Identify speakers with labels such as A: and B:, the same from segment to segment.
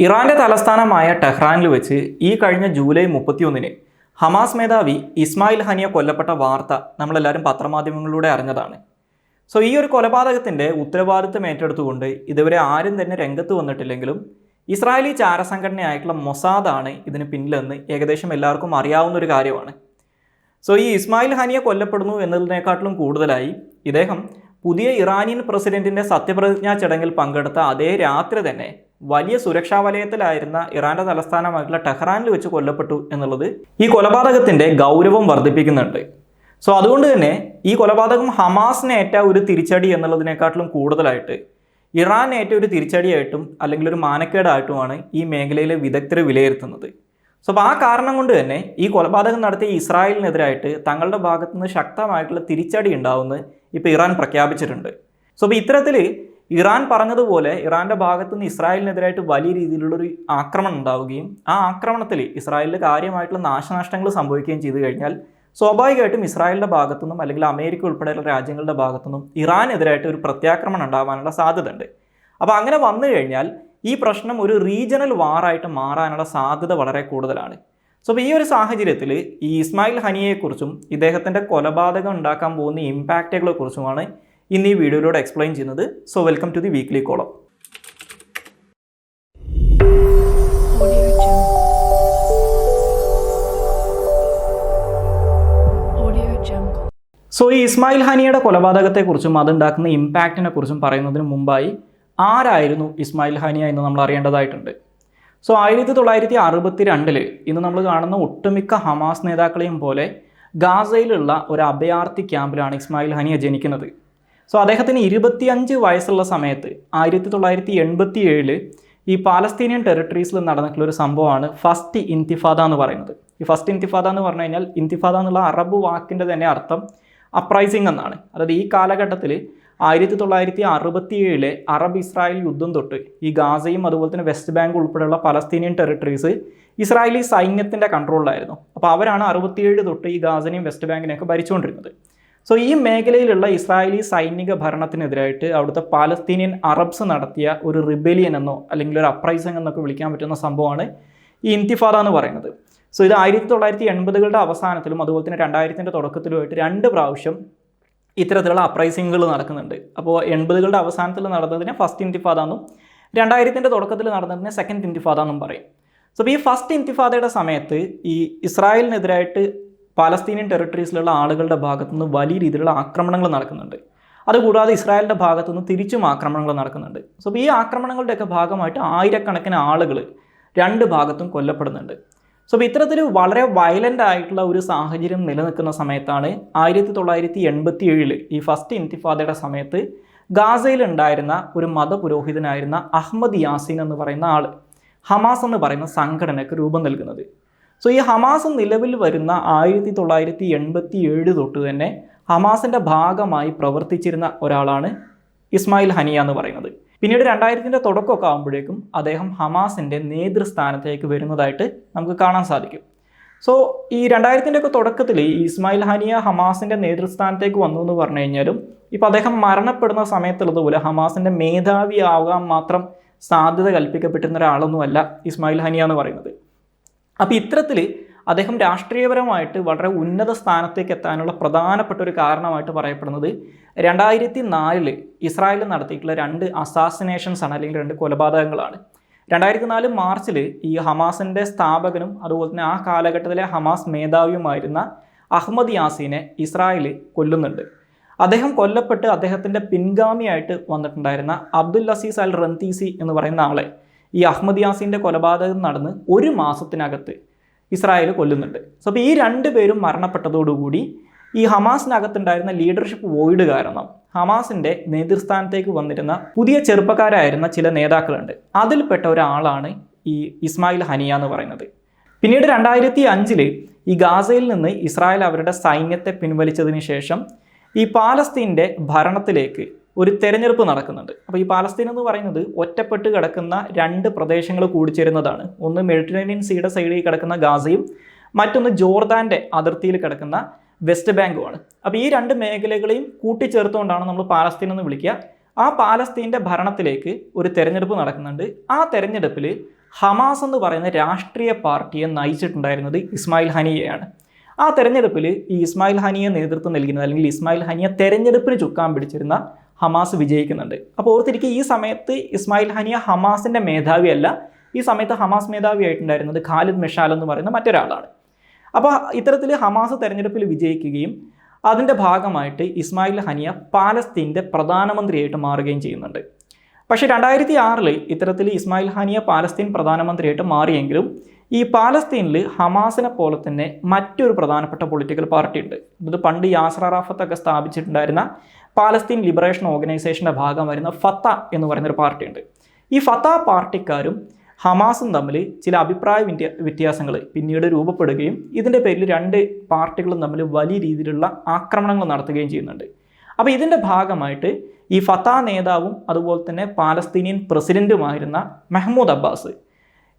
A: ഇറാന്റെ തലസ്ഥാനമായ ടെഹ്റാനിൽ വെച്ച് ഈ കഴിഞ്ഞ ജൂലൈ 31-ന് ഹമാസ് മേധാവി ഇസ്മായിൽ ഹനിയ കൊല്ലപ്പെട്ട വാർത്ത നമ്മളെല്ലാവരും പത്രമാധ്യമങ്ങളിലൂടെ അറിഞ്ഞതാണ്. ഈ ഒരു കൊലപാതകത്തിൻ്റെ ഉത്തരവാദിത്തം ഏറ്റെടുത്തുകൊണ്ട് ഇതുവരെ ആരും തന്നെ രംഗത്ത് വന്നിട്ടില്ലെങ്കിലും ഇസ്രായേലി ചാരസംഘടനയായിട്ടുള്ള മൊസാദാണ് ഇതിന് പിന്നിലെന്ന് ഏകദേശം എല്ലാവർക്കും അറിയാവുന്ന ഒരു കാര്യമാണ്. ഈ ഇസ്മായിൽ ഹനിയ കൊല്ലപ്പെടുന്നു എന്നതിനേക്കാട്ടിലും കൂടുതലായി ഇദ്ദേഹം പുതിയ ഇറാനിയൻ പ്രസിഡന്റിൻ്റെ സത്യപ്രതിജ്ഞാ ചടങ്ങിൽ പങ്കെടുത്ത അതേ രാത്രി തന്നെ വലിയ സുരക്ഷാ വലയത്തിലായിരുന്ന ഇറാന്റെ തലസ്ഥാനമായിട്ടുള്ള ടെഹ്റാനിൽ വെച്ച് കൊല്ലപ്പെട്ടു എന്നുള്ളത് ഈ കൊലപാതകത്തിൻ്റെ ഗൗരവം വർദ്ധിപ്പിക്കുന്നുണ്ട്. അതുകൊണ്ട് തന്നെ ഈ കൊലപാതകം ഹമാസിനേറ്റ ഒരു തിരിച്ചടി എന്നുള്ളതിനേക്കാട്ടിലും കൂടുതലായിട്ട് ഇറാനേറ്റ ഒരു തിരിച്ചടിയായിട്ടും അല്ലെങ്കിൽ ഒരു മാനക്കേടായിട്ടുമാണ് ഈ മേഖലയിലെ വിദഗ്ധർ വിലയിരുത്തുന്നത്. അപ്പോൾ ആ കാരണം കൊണ്ട് തന്നെ ഈ കൊലപാതകം നടത്തിയ ഇസ്രായേലിനെതിരായിട്ട് തങ്ങളുടെ ഭാഗത്തുനിന്ന് ശക്തമായിട്ടുള്ള തിരിച്ചടി ഉണ്ടാവുമെന്ന് ഇപ്പോൾ ഇറാൻ പ്രഖ്യാപിച്ചിട്ടുണ്ട്. അപ്പോൾ ഇത്തരത്തിൽ ഇറാൻ പറഞ്ഞതുപോലെ ഇറാൻ്റെ ഭാഗത്തുനിന്ന് ഇസ്രായേലിനെതിരായിട്ട് വലിയ രീതിയിലുള്ളൊരു ആക്രമണം ഉണ്ടാവുകയും ആ ആക്രമണത്തിൽ ഇസ്രായേലിൽ കാര്യമായിട്ടുള്ള നാശനഷ്ടങ്ങൾ സംഭവിക്കുകയും ചെയ്തു കഴിഞ്ഞാൽ സ്വാഭാവികമായിട്ടും ഇസ്രായേലിൻ്റെ ഭാഗത്തുനിന്നും അല്ലെങ്കിൽ അമേരിക്ക ഉൾപ്പെടെയുള്ള രാജ്യങ്ങളുടെ ഭാഗത്തുനിന്നും ഇറാനെതിരായിട്ട് ഒരു പ്രത്യാക്രമണം ഉണ്ടാകാനുള്ള സാധ്യത ഉണ്ട്. അപ്പോൾ അങ്ങനെ വന്നു കഴിഞ്ഞാൽ ഈ പ്രശ്നം ഒരു റീജിയണൽ വാറായിട്ട് മാറാനുള്ള സാധ്യത വളരെ കൂടുതലാണ്. അപ്പോൾ ഈ ഒരു സാഹചര്യത്തിൽ ഈ ഇസ്മായിൽ ഹനിയെക്കുറിച്ചും ഇദ്ദേഹത്തിൻ്റെ കൊലപാതകം ഉണ്ടാക്കാൻ പോകുന്ന ഇമ്പാക്റ്റുകളെ കുറിച്ചുമാണ് ഇന്ന് ഈ വീഡിയോയിലൂടെ എക്സ്പ്ലെയിൻ ചെയ്യുന്നത്. Welcome to the weekly column. ഈ ഇസ്മായിൽ ഹനിയുടെ കൊലപാതകത്തെക്കുറിച്ചും അതുണ്ടാക്കുന്ന ഇമ്പാക്റ്റിനെ കുറിച്ചും പറയുന്നതിന് മുമ്പായി ആരായിരുന്നു ഇസ്മായിൽ ഹനിയ എന്ന് നമ്മൾ അറിയേണ്ടതായിട്ടുണ്ട്. 1962 ഇന്ന് നമ്മൾ കാണുന്ന ഒട്ടുമിക്ക ഹമാസ് നേതാക്കളെയും പോലെ ഗാസയിലുള്ള ഒരു അഭയാർത്ഥി ക്യാമ്പിലാണ് ഇസ്മായിൽ ഹനിയ ജനിക്കുന്നത്. അദ്ദേഹത്തിന് 25 വയസ്സുള്ള സമയത്ത് 1987 ഈ പാലസ്തീനിയൻ ടെറിട്ടറീസിൽ നടന്നിട്ടുള്ള ഒരു സംഭവമാണ് ഫസ്റ്റ് ഇൻതിഫാദ എന്ന് പറയുന്നത്. ഈ ഫസ്റ്റ് ഇൻതിഫാദ എന്ന് പറഞ്ഞു കഴിഞ്ഞാൽ ഇൻതിഫാദ എന്നുള്ള അറബ് വാക്കിൻ്റെ തന്നെ അർത്ഥം അപ്രൈസിങ് എന്നാണ്. അതായത് ഈ കാലഘട്ടത്തിൽ 1967 അറബ് ഇസ്രായേൽ യുദ്ധം തൊട്ട് ഈ ഗാസയും അതുപോലെ തന്നെ വെസ്റ്റ് ബാങ്ക് ഉൾപ്പെടെയുള്ള പലസ്തീനിയൻ ടെറിട്ടറീസ് ഇസ്രായേലി സൈന്യത്തിൻ്റെ കൺട്രോളിലായിരുന്നു. അപ്പോൾ അവരാണ് 67 തൊട്ട് ഈ ഗാസനെയും വെസ്റ്റ് ബാങ്കിനെയൊക്കെ ഭരിച്ചുകൊണ്ടിരുന്നത്. ഈ മേഖലയിലുള്ള ഇസ്രായേലി സൈനിക ഭരണത്തിനെതിരായിട്ട് അവിടുത്തെ പാലസ്തീനിയൻ അറബ്സ് നടത്തിയ ഒരു റിബലിയൻ എന്നോ അല്ലെങ്കിൽ ഒരു അപ്രൈസിംഗ് എന്നൊക്കെ വിളിക്കാൻ പറ്റുന്ന സംഭവമാണ് ഈ ഇൻതിഫാദ എന്ന് പറയുന്നത്. ഇത് 1980-കളുടെ അവസാനത്തിലും അതുപോലെ തന്നെ 2000-ൻ്റെ തുടക്കത്തിലുമായിട്ട് 2 പ്രാവശ്യം ഇത്തരത്തിലുള്ള അപ്രൈസിങ്ങുകൾ നടക്കുന്നുണ്ട്. അപ്പോൾ 80-കളുടെ അവസാനത്തിൽ നടന്നതിനെ ഫസ്റ്റ് ഇൻതിഫാദ എന്നും 2000-ൻ്റെ തുടക്കത്തിൽ നടന്നതിനെ സെക്കൻഡ് ഇൻതിഫാദ എന്നും പറയും. ഈ ഫസ്റ്റ് ഇൻതിഫാദയുടെ സമയത്ത് ഈ ഇസ്രായേലിനെതിരായിട്ട് പാലസ്തീനിയൻ ടെറിട്ടറീസിലുള്ള ആളുകളുടെ ഭാഗത്തുനിന്ന് വലിയ രീതിയിലുള്ള ആക്രമണങ്ങൾ നടക്കുന്നുണ്ട്. അതുകൂടാതെ ഇസ്രായേലിൻ്റെ ഭാഗത്തുനിന്ന് തിരിച്ചും ആക്രമണങ്ങൾ നടക്കുന്നുണ്ട്. ഈ ആക്രമണങ്ങളുടെയൊക്കെ ഭാഗമായിട്ട് ആയിരക്കണക്കിന് ആളുകൾ 2 ഭാഗത്തും കൊല്ലപ്പെടുന്നുണ്ട്. ഇത്തരത്തിൽ വളരെ വയലൻ്റ് ആയിട്ടുള്ള ഒരു സാഹചര്യം നിലനിൽക്കുന്ന സമയത്താണ് 1987 ഈ ഫസ്റ്റ് ഇൻതിഫാദയുടെ സമയത്ത് ഗാസയിലുണ്ടായിരുന്ന ഒരു മതപുരോഹിതനായിരുന്ന അഹമ്മദ് യാസീൻ എന്ന് പറയുന്ന ആൾ ഹമാസ് എന്ന് പറയുന്ന സംഘടനയ്ക്ക് രൂപം നൽകുന്നത്. ഈ ഹമാസ് നിലവിൽ വരുന്ന 1987 തൊട്ട് തന്നെ ഹമാസിൻ്റെ ഭാഗമായി പ്രവർത്തിച്ചിരുന്ന ഒരാളാണ് ഇസ്മായിൽ ഹനിയ എന്ന് പറയുന്നത്. പിന്നീട് 2000-ൻ്റെ തുടക്കമൊക്കെ ആകുമ്പോഴേക്കും അദ്ദേഹം ഹമാസിൻ്റെ നേതൃസ്ഥാനത്തേക്ക് വരുന്നതായിട്ട് നമുക്ക് കാണാൻ സാധിക്കും. ഈ 2000-ൻ്റെ ഒക്കെ തുടക്കത്തിൽ ഇസ്മായിൽ ഹനിയ ഹമാസിൻ്റെ നേതൃസ്ഥാനത്തേക്ക് വന്നു എന്ന് പറഞ്ഞു കഴിഞ്ഞാലും ഇപ്പോൾ അദ്ദേഹം മരണപ്പെടുന്ന സമയത്തുള്ളതുപോലെ ഹമാസിൻ്റെ മേധാവി ആകാൻ മാത്രം സാധ്യത കൽപ്പിക്കപ്പെട്ടിരുന്ന ഒരാളൊന്നുമല്ല ഇസ്മായിൽ ഹനിയ എന്ന് പറയുന്നത്. അപ്പോൾ ഇത്തരത്തിൽ അദ്ദേഹം രാഷ്ട്രീയപരമായിട്ട് വളരെ ഉന്നത സ്ഥാനത്തേക്ക് എത്താനുള്ള പ്രധാനപ്പെട്ട ഒരു കാരണമായിട്ട് പറയപ്പെടുന്നത് 2004 ഇസ്രായേലിൽ നടത്തിയിട്ടുള്ള 2 അസാസിനേഷൻസ് ആണ്, അല്ലെങ്കിൽ 2 കൊലപാതകങ്ങളാണ്. 2004 മാർച്ചിൽ ഈ ഹമാസിൻ്റെ സ്ഥാപകനും അതുപോലെ തന്നെ ആ കാലഘട്ടത്തിലെ ഹമാസ് മേധാവിയുമായിരുന്ന അഹമ്മദ് യാസീനെ ഇസ്രായേൽ കൊല്ലുന്നുണ്ട്. അദ്ദേഹം കൊല്ലപ്പെട്ട് അദ്ദേഹത്തിൻ്റെ പിൻഗാമിയായിട്ട് വന്നിട്ടുണ്ടായിരുന്ന അബ്ദുൽ അസീസ് അൽ റന്തീസി എന്ന് പറയുന്ന ആളെ ഈ അഹമ്മദ് യാസീൻ്റെ കൊലപാതകം നടന്ന് 1 മാസത്തിനകത്ത് ഇസ്രായേൽ കൊല്ലുന്നുണ്ട്. അപ്പോൾ ഈ 2 പേരും മരണപ്പെട്ടതോടുകൂടി ഈ ഹമാസിനകത്തുണ്ടായിരുന്ന ലീഡർഷിപ്പ് വോയിഡ് കാരണം ഹമാസിൻ്റെ നേതൃസ്ഥാനത്തേക്ക് വന്നിരുന്ന പുതിയ ചെറുപ്പക്കാരായിരുന്ന ചില നേതാക്കളുണ്ട്. അതിൽപ്പെട്ട ഒരാളാണ് ഈ ഇസ്മായിൽ ഹനിയ എന്ന് പറയുന്നത്. പിന്നീട് 2005 ഈ ഗാസയിൽ നിന്ന് ഇസ്രായേൽ അവരുടെ സൈന്യത്തെ പിൻവലിച്ചതിന് ശേഷം ഈ പാലസ്തീൻ്റെ ഭരണത്തിലേക്ക് ഒരു തെരഞ്ഞെടുപ്പ് നടക്കുന്നുണ്ട്. അപ്പോൾ ഈ പാലസ്തീൻ എന്ന് പറയുന്നത് ഒറ്റപ്പെട്ട് കിടക്കുന്ന 2 പ്രദേശങ്ങൾ കൂടിച്ചേരുന്നതാണ്. ഒന്ന് മെഡിറ്ററേനിയൻ സീയുടെ സൈഡിൽ കിടക്കുന്ന ഗാസയും മറ്റൊന്ന് ജോർദാൻ്റെ അതിർത്തിയിൽ കിടക്കുന്ന വെസ്റ്റ് ബാങ്കുമാണ്. അപ്പോൾ ഈ 2 മേഖലകളെയും കൂട്ടിച്ചേർത്തുകൊണ്ടാണ് നമ്മൾ പാലസ്തീൻ എന്ന് വിളിക്കുക. ആ പാലസ്തീൻ്റെ ഭരണത്തിലേക്ക് ഒരു തെരഞ്ഞെടുപ്പ് നടക്കുന്നുണ്ട്. ആ തെരഞ്ഞെടുപ്പിൽ ഹമാസ് എന്ന് പറയുന്ന രാഷ്ട്രീയ പാർട്ടിയെ നയിച്ചിട്ടുണ്ടായിരുന്നത് ഇസ്മായിൽ ഹനിയയാണ്. ആ തെരഞ്ഞെടുപ്പിൽ ഈ ഇസ്മായിൽ ഹനിയെ നേതൃത്വം നൽകുന്നത്, അല്ലെങ്കിൽ ഇസ്മായിൽ ഹനിയ തെരഞ്ഞെടുപ്പിന് ചുക്കാൻ പിടിച്ചിരുന്ന ഹമാസ് വിജയിക്കുന്നുണ്ട്. അപ്പോൾ ഓർത്തിരിക്കുക, ഈ സമയത്ത് ഇസ്മായിൽ ഹനിയ ഹമാസിൻ്റെ മേധാവിയല്ല. ഈ സമയത്ത് ഹമാസ് മേധാവിയായിട്ടുണ്ടായിരുന്നത് ഖാലിദ് മിഷാൽ എന്ന് പറയുന്ന മറ്റൊരാളാണ്. അപ്പോൾ ഇത്തരത്തിൽ ഹമാസ് തെരഞ്ഞെടുപ്പിൽ വിജയിക്കുകയും അതിൻ്റെ ഭാഗമായിട്ട് ഇസ്മായിൽ ഹനിയ പാലസ്തീൻ്റെ പ്രധാനമന്ത്രിയായിട്ട് മാറുകയും ചെയ്യുന്നുണ്ട്. പക്ഷേ 2006 ഇത്തരത്തിൽ ഇസ്മായിൽ ഹനിയ പാലസ്തീൻ പ്രധാനമന്ത്രിയായിട്ട് മാറിയെങ്കിലും ഈ പാലസ്തീനിൽ ഹമാസിനെ പോലെ തന്നെ മറ്റൊരു പ്രധാനപ്പെട്ട പൊളിറ്റിക്കൽ പാർട്ടി ഉണ്ട്. ഇത് പണ്ട് യാസർ അറാഫത്ത് ഒക്കെ സ്ഥാപിച്ചിട്ടുണ്ടായിരുന്ന പാലസ്തീൻ ലിബറേഷൻ ഓർഗനൈസേഷൻ്റെ ഭാഗം വരുന്ന ഫത്ത എന്ന് പറയുന്നൊരു പാർട്ടിയുണ്ട്. ഈ ഫത്ത പാർട്ടിക്കാരും ഹമാസും തമ്മിൽ ചില അഭിപ്രായ വ്യത്യാസങ്ങൾ പിന്നീട് രൂപപ്പെടുകയും ഇതിൻ്റെ പേരിൽ രണ്ട് പാർട്ടികളും തമ്മിൽ വലിയ രീതിയിലുള്ള ആക്രമണങ്ങൾ നടത്തുകയും ചെയ്യുന്നുണ്ട്. അപ്പോൾ ഇതിൻ്റെ ഭാഗമായിട്ട് ഈ ഫത്ത നേതാവും അതുപോലെ തന്നെ പാലസ്തീനിയൻ പ്രസിഡൻറ്റുമായിരുന്ന മെഹ്മൂദ് അബ്ബാസ്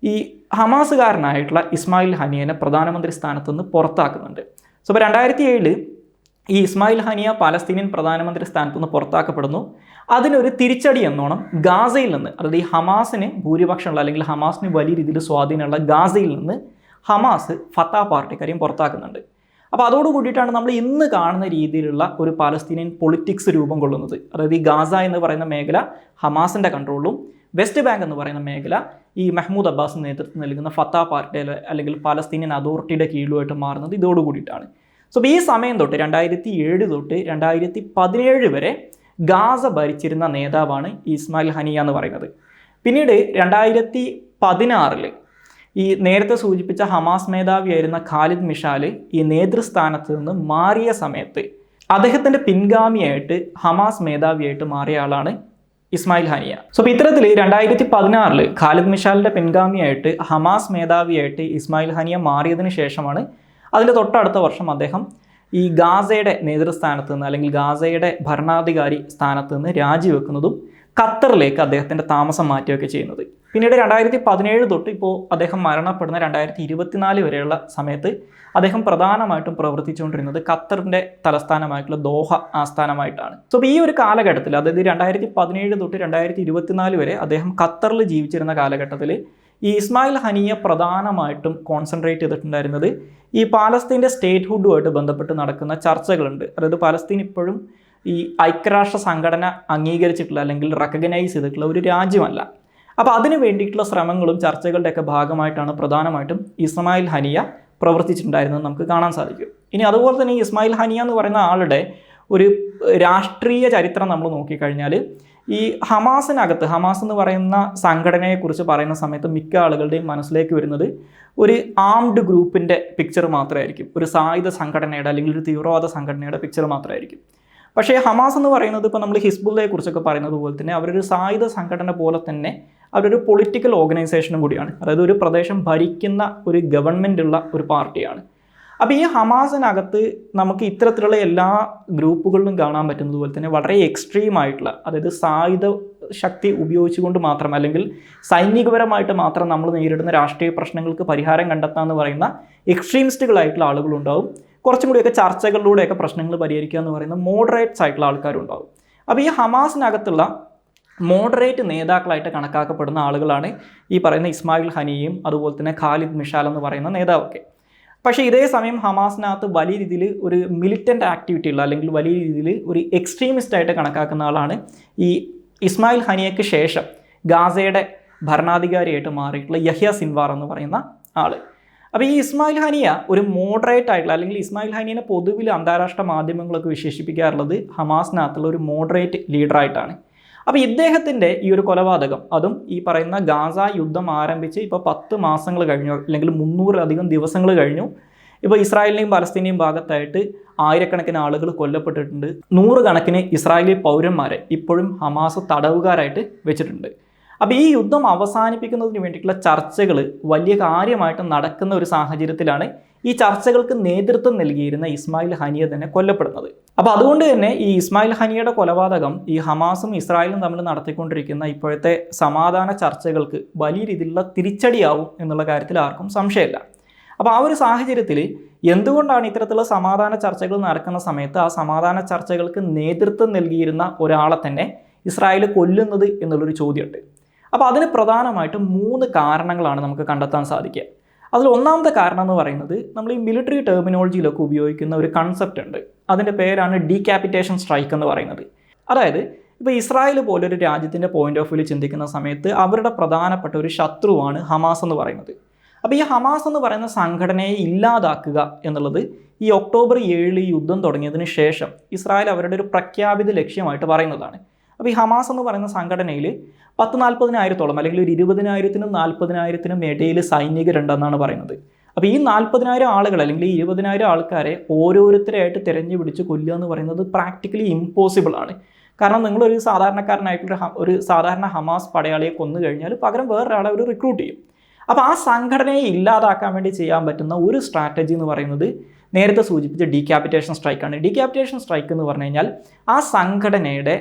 A: ഈ ഹമാസുകാരനായിട്ടുള്ള ഇസ്മായിൽ ഹനിയനെ പ്രധാനമന്ത്രി സ്ഥാനത്ത് നിന്ന് പുറത്താക്കുന്നുണ്ട്. സോ ഇപ്പോൾ 2007 ഈ ഇസ്മായിൽ ഹനിയ പാലസ്തീനിയൻ പ്രധാനമന്ത്രി സ്ഥാനത്ത് നിന്ന് പുറത്താക്കപ്പെടുന്നു. അതിനൊരു തിരിച്ചടി എന്നോണം ഗാസയിൽ നിന്ന്, അതായത് ഈ ഹമാസിന് ഭൂരിപക്ഷമുള്ള അല്ലെങ്കിൽ ഹമാസിന് വലിയ രീതിയിൽ സ്വാധീനമുള്ള ഗാസയിൽ നിന്ന് ഹമാസ് ഫത്ത പാർട്ടിക്കാരെയും പുറത്താക്കുന്നുണ്ട്. അപ്പോൾ അതോടുകൂടിയിട്ടാണ് നമ്മൾ ഇന്ന് കാണുന്ന രീതിയിലുള്ള ഒരു പാലസ്തീനിയൻ പൊളിറ്റിക്സ് രൂപം കൊള്ളുന്നത്. അതായത് ഈ ഗാസ എന്ന് പറയുന്ന മേഖല ഹമാസിൻ്റെ കൺട്രോളിലും വെസ്റ്റ് ബാങ്ക് എന്ന് പറയുന്ന മേഖല ഈ മെഹ്മൂദ് അബ്ബാസ് നേതൃത്വം നൽകുന്ന ഫത്ത പാർട്ടിയുടെ അല്ലെങ്കിൽ പാലസ്തീനിയൻ അതോറിറ്റിയുടെ കീഴിലുമായിട്ട് മാറുന്നത് ഇതോടുകൂടിയിട്ടാണ്. സോ ഈ സമയം തൊട്ട് 2007 തൊട്ട് 2017 വരെ ഗാസ ഭരിച്ചിരുന്ന നേതാവാണ് ഇസ്മായിൽ ഹനിയ എന്ന് പറയുന്നത്. പിന്നീട് 2016 ഈ നേരത്തെ സൂചിപ്പിച്ച ഹമാസ് മേധാവിയായിരുന്ന ഖാലിദ് മിഷാൽ ഈ നേതൃസ്ഥാനത്ത് നിന്ന് മാറിയ സമയത്ത് അദ്ദേഹത്തിൻ്റെ പിൻഗാമിയായിട്ട് ഹമാസ് മേധാവിയായിട്ട് മാറിയ ആളാണ് ഇസ്മായിൽ ഹനിയ. സോ ഇത്തരത്തിൽ 2016 ഖാലിദ് മിഷാലിൻ്റെ പിൻഗാമിയായിട്ട് ഹമാസ് മേധാവിയായിട്ട് ഇസ്മായിൽ ഹനിയ മാറിയതിന് ശേഷമാണ് അതിൻ്റെ തൊട്ടടുത്ത വർഷം അദ്ദേഹം ഈ ഗാസയുടെ നേതൃസ്ഥാനത്ത് നിന്ന് അല്ലെങ്കിൽ ഗാസയുടെ ഭരണാധികാരി സ്ഥാനത്ത് നിന്ന് രാജിവെക്കുന്നതും ഖത്തറിലേക്ക് അദ്ദേഹത്തിൻ്റെ താമസം മാറ്റുകയൊക്കെ ചെയ്യുന്നത്. പിന്നീട് 2017 തൊട്ട് ഇപ്പോൾ അദ്ദേഹം മരണപ്പെടുന്ന 2024 വരെയുള്ള സമയത്ത് അദ്ദേഹം പ്രധാനമായിട്ടും പ്രവർത്തിച്ചുകൊണ്ടിരുന്നത് ഖത്തറിൻ്റെ തലസ്ഥാനമായിട്ടുള്ള ദോഹ ആസ്ഥാനമായിട്ടാണ്. സോ ഈ ഒരു കാലഘട്ടത്തിൽ, അതായത് 2017 തൊട്ട് 2024 വരെ അദ്ദേഹം ഖത്തറിൽ ജീവിച്ചിരുന്ന കാലഘട്ടത്തിൽ ഈ ഇസ്മായിൽ ഹനിയ പ്രധാനമായിട്ടും കോൺസെൻട്രേറ്റ് ചെയ്തിട്ടുണ്ടായിരുന്നത് ഈ പാലസ്തീൻ്റെ സ്റ്റേറ്റ്ഹുഡുമായിട്ട് ബന്ധപ്പെട്ട് നടക്കുന്ന ചർച്ചകളുണ്ട്. അതായത് പാലസ്തീൻ ഇപ്പോഴും ഈ ഐക്യരാഷ്ട്ര സംഘടന അംഗീകരിച്ചിട്ടുള്ള അല്ലെങ്കിൽ റെക്കഗ്നൈസ് ചെയ്തിട്ടുള്ള ഒരു രാജ്യമല്ല. അപ്പോൾ അതിന് വേണ്ടിയിട്ടുള്ള ശ്രമങ്ങളും ചർച്ചകളുടെയൊക്കെ ഭാഗമായിട്ടാണ് പ്രധാനമായിട്ടും ഇസ്മായിൽ ഹനിയ പ്രവർത്തിച്ചിട്ടുണ്ടായിരുന്നത് നമുക്ക് കാണാൻ സാധിക്കും. ഇനി അതുപോലെ തന്നെ ഇസ്മായിൽ ഹനിയ എന്ന് പറയുന്ന ആളുടെ ഒരു രാഷ്ട്രീയ ചരിത്രം നമ്മൾ നോക്കിക്കഴിഞ്ഞാൽ ഈ ഹമാസ് എന്ന് പറയുന്ന സംഘടനയെക്കുറിച്ച് പറയുന്ന സമയത്ത് മിക്ക ആളുകളുടെയും മനസ്സിലേക്ക് വരുന്നത് ഒരു ആംഡ് ഗ്രൂപ്പിൻ്റെ പിക്ചർ മാത്രമായിരിക്കും, ഒരു സായുധ സംഘടനയുടെ അല്ലെങ്കിൽ ഒരു തീവ്രവാദ സംഘടനയുടെ പിക്ചർ മാത്രമായിരിക്കും. പക്ഷേ ഹമാസ് എന്ന് പറയുന്നത് ഇപ്പോൾ നമ്മൾ ഹിസ്ബുള്ളയെ കുറിച്ചൊക്കെ പറയുന്നത് പോലെ തന്നെ അവരൊരു സായുധ സംഘടന പോലെ തന്നെ അവരൊരു പൊളിറ്റിക്കൽ ഓർഗനൈസേഷനും കൂടിയാണ്. അതായത് ഒരു പ്രദേശം ഭരിക്കുന്ന ഒരു ഗവൺമെൻറ് ഉള്ള ഒരു പാർട്ടിയാണ്. അപ്പോൾ ഈ ഹമാസിനകത്ത് നമുക്ക് ഇത്തരത്തിലുള്ള എല്ലാ ഗ്രൂപ്പുകളിലും കാണാൻ പറ്റുന്നത് പോലെ തന്നെ വളരെ എക്സ്ട്രീം ആയിട്ടുള്ള, അതായത് സായുധ ശക്തി ഉപയോഗിച്ചുകൊണ്ട് മാത്രം അല്ലെങ്കിൽ സൈനികപരമായിട്ട് മാത്രം നമ്മൾ നേരിടുന്ന രാഷ്ട്രീയ പ്രശ്നങ്ങൾക്ക് പരിഹാരം കണ്ടെത്താമെന്ന് പറയുന്ന എക്സ്ട്രീമിസ്റ്റുകളായിട്ടുള്ള ആളുകളുണ്ടാവും. കുറച്ചും കൂടിയൊക്കെ ചർച്ചകളിലൂടെയൊക്കെ പ്രശ്നങ്ങൾ പരിഹരിക്കുക എന്ന് പറയുന്ന മോഡറേറ്റ്സ് ആയിട്ടുള്ള ആൾക്കാരുണ്ടാവും. അപ്പോൾ ഈ ഹമാസിനകത്തുള്ള മോഡറേറ്റ് നേതാക്കളായിട്ട് കണക്കാക്കപ്പെടുന്ന ആളുകളാണ് ഈ പറയുന്ന ഇസ്മായിൽ ഹനിയയും അതുപോലെ തന്നെ ഖാലിദ് മിഷാൽ എന്ന് പറയുന്ന നേതാവൊക്കെ. പക്ഷേ ഇതേ സമയം ഹമാസിനകത്ത് വലിയ രീതിയിൽ ഒരു മിലിറ്റൻ്റ് ആക്ടിവിറ്റി ഉള്ള അല്ലെങ്കിൽ വലിയ രീതിയിൽ ഒരു എക്സ്ട്രീമിസ്റ്റ് ആയിട്ട് കണക്കാക്കുന്ന ആളാണ് ഈ ഇസ്മായിൽ ഹനിയയ്ക്ക് ശേഷം ഗാസയുടെ ഭരണാധികാരിയായിട്ട് മാറിയിട്ടുള്ള യഹ്യ സിൻവാർ എന്ന് പറയുന്ന ആൾ. അപ്പോൾ ഈ ഇസ്മായിൽ ഹനിയ ഒരു മോഡറേറ്റ് ആയിട്ടുള്ള അല്ലെങ്കിൽ ഇസ്മായിൽ ഹനിയനെ പൊതുവിൽ അന്താരാഷ്ട്ര മാധ്യമങ്ങളൊക്കെ വിശേഷിപ്പിക്കാറുള്ളത് ഹമാസിനകത്തുള്ള ഒരു മോഡറേറ്റ് ലീഡറായിട്ടാണ്. അപ്പോൾ ഇദ്ദേഹത്തിൻ്റെ ഈ ഒരു കൊലപാതകം, അതും ഈ പറയുന്ന ഗാസ യുദ്ധം ആരംഭിച്ച് ഇപ്പോൾ 10 മാസങ്ങൾ കഴിഞ്ഞു അല്ലെങ്കിൽ 300-ലധികം ദിവസങ്ങൾ കഴിഞ്ഞു. ഇപ്പോൾ ഇസ്രായേലിൻ്റെയും പലസ്തീൻ്റെയും ഭാഗത്തായിട്ട് ആയിരക്കണക്കിന് ആളുകൾ കൊല്ലപ്പെട്ടിട്ടുണ്ട്. 100 കണക്കിന് ഇസ്രായേലി പൗരന്മാരെ ഇപ്പോഴും ഹമാസ് തടവുകാരായിട്ട് വെച്ചിട്ടുണ്ട്. അപ്പോൾ ഈ യുദ്ധം അവസാനിപ്പിക്കുന്നതിന് വേണ്ടിയിട്ടുള്ള ചർച്ചകൾ വലിയ കാര്യമായിട്ട് നടക്കുന്ന ഒരു സാഹചര്യത്തിലാണ് ഈ ചർച്ചകൾക്ക് നേതൃത്വം നൽകിയിരുന്ന ഇസ്മായിൽ ഹനിയ തന്നെ കൊല്ലപ്പെടുന്നത്. അപ്പോൾ അതുകൊണ്ട് തന്നെ ഈ ഇസ്മായിൽ ഹനിയയുടെ കൊലപാതകം ഈ ഹമാസും ഇസ്രായേലും തമ്മിൽ നടത്തിക്കൊണ്ടിരിക്കുന്ന ഇപ്പോഴത്തെ സമാധാന ചർച്ചകൾക്ക് വലിയ രീതിയിലുള്ള തിരിച്ചടിയാവും എന്നുള്ള കാര്യത്തിൽ ആർക്കും സംശയമില്ല. അപ്പോൾ ആ ഒരു സാഹചര്യത്തിൽ എന്തുകൊണ്ടാണ് ഇത്തരത്തിലുള്ള സമാധാന ചർച്ചകൾ നടക്കുന്ന സമയത്ത് ആ സമാധാന ചർച്ചകൾക്ക് നേതൃത്വം നൽകിയിരുന്ന ഒരാളെ തന്നെ ഇസ്രായേൽ കൊല്ലുന്നത് എന്നുള്ളൊരു ചോദ്യമുണ്ട്. അപ്പോൾ അതിന് പ്രധാനമായിട്ടും 3 കാരണങ്ങളാണ് നമുക്ക് കണ്ടെത്താൻ സാധിക്കുക. അതിൽ ഒന്നാമത്തെ കാരണം എന്ന് പറയുന്നത് നമ്മൾ ഈ മിലിറ്ററി ടെർമിനോളജിയിലൊക്കെ ഉപയോഗിക്കുന്ന ഒരു കൺസെപ്റ്റ് ഉണ്ട്. അതിൻ്റെ പേരാണ് ഡീക്യാപിറ്റേഷൻ സ്ട്രൈക്ക് എന്ന് പറയുന്നത്. അതായത് ഇപ്പോൾ ഇസ്രായേൽ പോലൊരു രാജ്യത്തിൻ്റെ പോയിന്റ് ഓഫ് വ്യൂവിൽ ചിന്തിക്കുന്ന സമയത്ത് അവരുടെ പ്രധാനപ്പെട്ട ഒരു ശത്രുവാണ് ഹമാസ് എന്ന് പറയുന്നത്. അപ്പോൾ ഈ ഹമാസ് എന്ന് പറയുന്ന സംഘടനയെ ഇല്ലാതാക്കുക എന്നുള്ളത് ഈ ഒക്ടോബർ 7 യുദ്ധം തുടങ്ങിയതിന് ശേഷം ഇസ്രായേൽ അവരുടെ ഒരു പ്രഖ്യാപിത ലക്ഷ്യമായിട്ട് പറയുന്നതാണ്. അപ്പോൾ ഈ ഹമാസ് എന്ന് പറയുന്ന സംഘടനയിൽ 40,000-40,000 അല്ലെങ്കിൽ ഒരു 20,000-നും 40,000-നും ഇടയിൽ സൈനികരുണ്ടെന്നാണ് പറയുന്നത്. അപ്പോൾ ഈ 40,000 ആളുകൾ അല്ലെങ്കിൽ ഈ 20,000 ആൾക്കാരെ ഓരോരുത്തരായിട്ട് തിരഞ്ഞു പിടിച്ച് കൊല്ലുക എന്ന് പറയുന്നത് പ്രാക്ടിക്കലി ഇമ്പോസിബിൾ ആണ്. കാരണം നിങ്ങളൊരു സാധാരണക്കാരനായിട്ടുള്ള ഒരു സാധാരണ ഹമാസ് പടയാളിയെ കൊന്നു കഴിഞ്ഞാൽ പകരം വേറൊരാളെ അവർ റിക്രൂട്ട് ചെയ്യും. അപ്പോൾ ആ സംഘടനയെ ഇല്ലാതാക്കാൻ വേണ്ടി ചെയ്യാൻ പറ്റുന്ന ഒരു സ്ട്രാറ്റജി എന്ന് പറയുന്നത് നേരത്തെ സൂചിപ്പിച്ച ഡീക്യാപിറ്റേഷൻ സ്ട്രൈക്കാണ്. ഡീക്യാപിറ്റേഷൻ സ്ട്രൈക്ക് എന്ന് പറഞ്ഞു കഴിഞ്ഞാൽ ആ സംഘടനയുടെ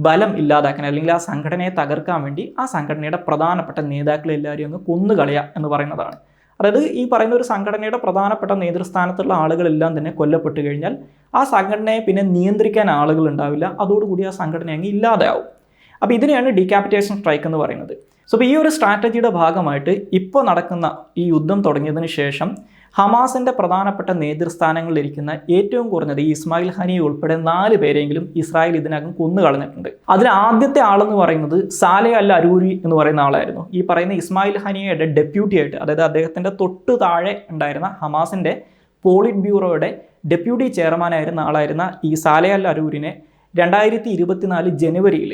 A: ബലം ഇല്ലാതാക്കാൻ അല്ലെങ്കിൽ ആ സംഘടനയെ തകർക്കാൻ വേണ്ടി ആ സംഘടനയുടെ പ്രധാനപ്പെട്ട നേതാക്കളെ എല്ലാവരെയും ഒന്ന് കൊന്നുകളയുക എന്ന് പറയുന്നതാണ്. അതായത് ഈ പറയുന്ന ഒരു സംഘടനയുടെ പ്രധാനപ്പെട്ട നേതൃസ്ഥാനത്തുള്ള ആളുകളെല്ലാം തന്നെ കൊല്ലപ്പെട്ട് കഴിഞ്ഞാൽ ആ സംഘടനയെ പിന്നെ നിയന്ത്രിക്കാൻ ആളുകൾ ഉണ്ടാവില്ല. അതോടുകൂടി ആ സംഘടന അങ്ങ് ഇല്ലാതെയാവും. അപ്പോൾ ഇതിനെയാണ് ഡീക്യാപിറ്റേഷൻ സ്ട്രൈക്ക് എന്ന് പറയുന്നത്. സോ ഈ ഒരു സ്ട്രാറ്റജിയുടെ ഭാഗമായിട്ട് ഇപ്പോൾ നടക്കുന്ന ഈ യുദ്ധം തുടങ്ങിയതിന് ശേഷം ഹമാസിൻ്റെ പ്രധാനപ്പെട്ട നേതൃസ്ഥാനങ്ങളിലിരിക്കുന്ന ഏറ്റവും കുറഞ്ഞത് ഈ ഇസ്മായിൽ ഹനിയെ ഉൾപ്പെടെ 4 പേരെങ്കിലും ഇസ്രായേൽ ഇതിനകം കൊന്നു കളഞ്ഞിട്ടുണ്ട്. അതിൽ ആദ്യത്തെ ആളെന്ന് പറയുന്നത് സാലെ അൽ അരൂരി എന്ന് പറയുന്ന ആളായിരുന്നു. ഈ പറയുന്ന ഇസ്മായിൽ ഹനിയയുടെ ഡെപ്യൂട്ടി ആയിട്ട്, അതായത് അദ്ദേഹത്തിൻ്റെ തൊട്ട് താഴെ ഉണ്ടായിരുന്ന ഹമാസിൻ്റെ പോളിറ്റ് ബ്യൂറോയുടെ ഡെപ്യൂട്ടി ചെയർമാനായിരുന്ന ആളായിരുന്ന ഈ സാലെ അൽ അരൂരിനെ 2024 ജനുവരിയിൽ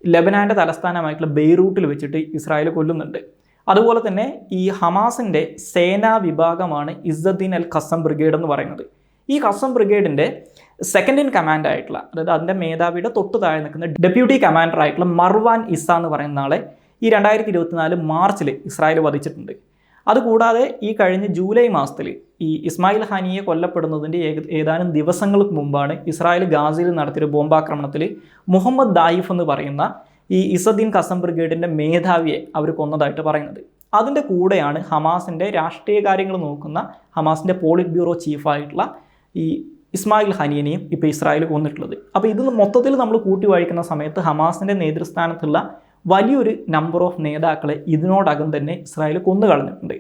A: ലെബനാൻ്റെ തലസ്ഥാനമായിട്ടുള്ള ബെയ്റൂട്ടിൽ വെച്ചിട്ട് ഇസ്രായേൽ കൊല്ലുന്നുണ്ട്. അതുപോലെ തന്നെ ഈ ഹമാസിൻ്റെ സേനാ വിഭാഗമാണ് ഇസ്സദ്ദീൻ അൽ ഖസം ബ്രിഗേഡ് എന്ന് പറയുന്നത്. ഈ ഖസം ബ്രിഗേഡിൻ്റെ സെക്കൻഡ് ഇൻ കമാൻഡ് ആയിട്ടുള്ള, അതായത് അതിൻ്റെ മേധാവിയുടെ തൊട്ട് താഴെ നിൽക്കുന്ന ഡെപ്യൂട്ടി കമാൻഡർ ആയിട്ടുള്ള മർവാൻ ഇസ എന്ന് പറയുന്ന ആളെ ഈ 2024 മാർച്ചിൽ ഇസ്രായേൽ വധിച്ചിട്ടുണ്ട്. അതുകൂടാതെ ഈ കഴിഞ്ഞ ജൂലൈ മാസത്തിൽ ഈ ഇസ്മായിൽ ഹാനിയെ കൊല്ലപ്പെടുന്നതിൻ്റെ ഏതാനും ദിവസങ്ങൾക്ക് മുമ്പാണ് ഇസ്രായേൽ ഗാസയിൽ നടത്തിയൊരു ബോംബാക്രമണത്തിൽ മുഹമ്മദ് ദായിഫ് എന്ന് പറയുന്ന ഈ ഇസദ്ദീൻ ഖസം ബ്രിഗേഡിൻ്റെ മേധാവിയെ അവർ കൊന്നതായിട്ട് പറയുന്നത്. അതിൻ്റെ കൂടെയാണ് ഹമാസിൻ്റെ രാഷ്ട്രീയ കാര്യങ്ങൾ നോക്കുന്ന ഹമാസിൻ്റെ പോളിറ്റ് ബ്യൂറോ ചീഫായിട്ടുള്ള ഈ ഇസ്മായിൽ ഹനിയനെയും ഇപ്പോൾ ഇസ്രായേൽ കൊന്നിട്ടുള്ളത്. അപ്പോൾ ഇത് മൊത്തത്തിൽ നമ്മൾ കൂട്ടി വായിക്കുന്ന സമയത്ത് ഹമാസിൻ്റെ നേതൃസ്ഥാനത്തുള്ള വലിയൊരു നമ്പർ ഓഫ് നേതാക്കളെ ഇതിനോടകം തന്നെ ഇസ്രായേൽ കൊന്നു കളഞ്ഞിട്ടുണ്ട്.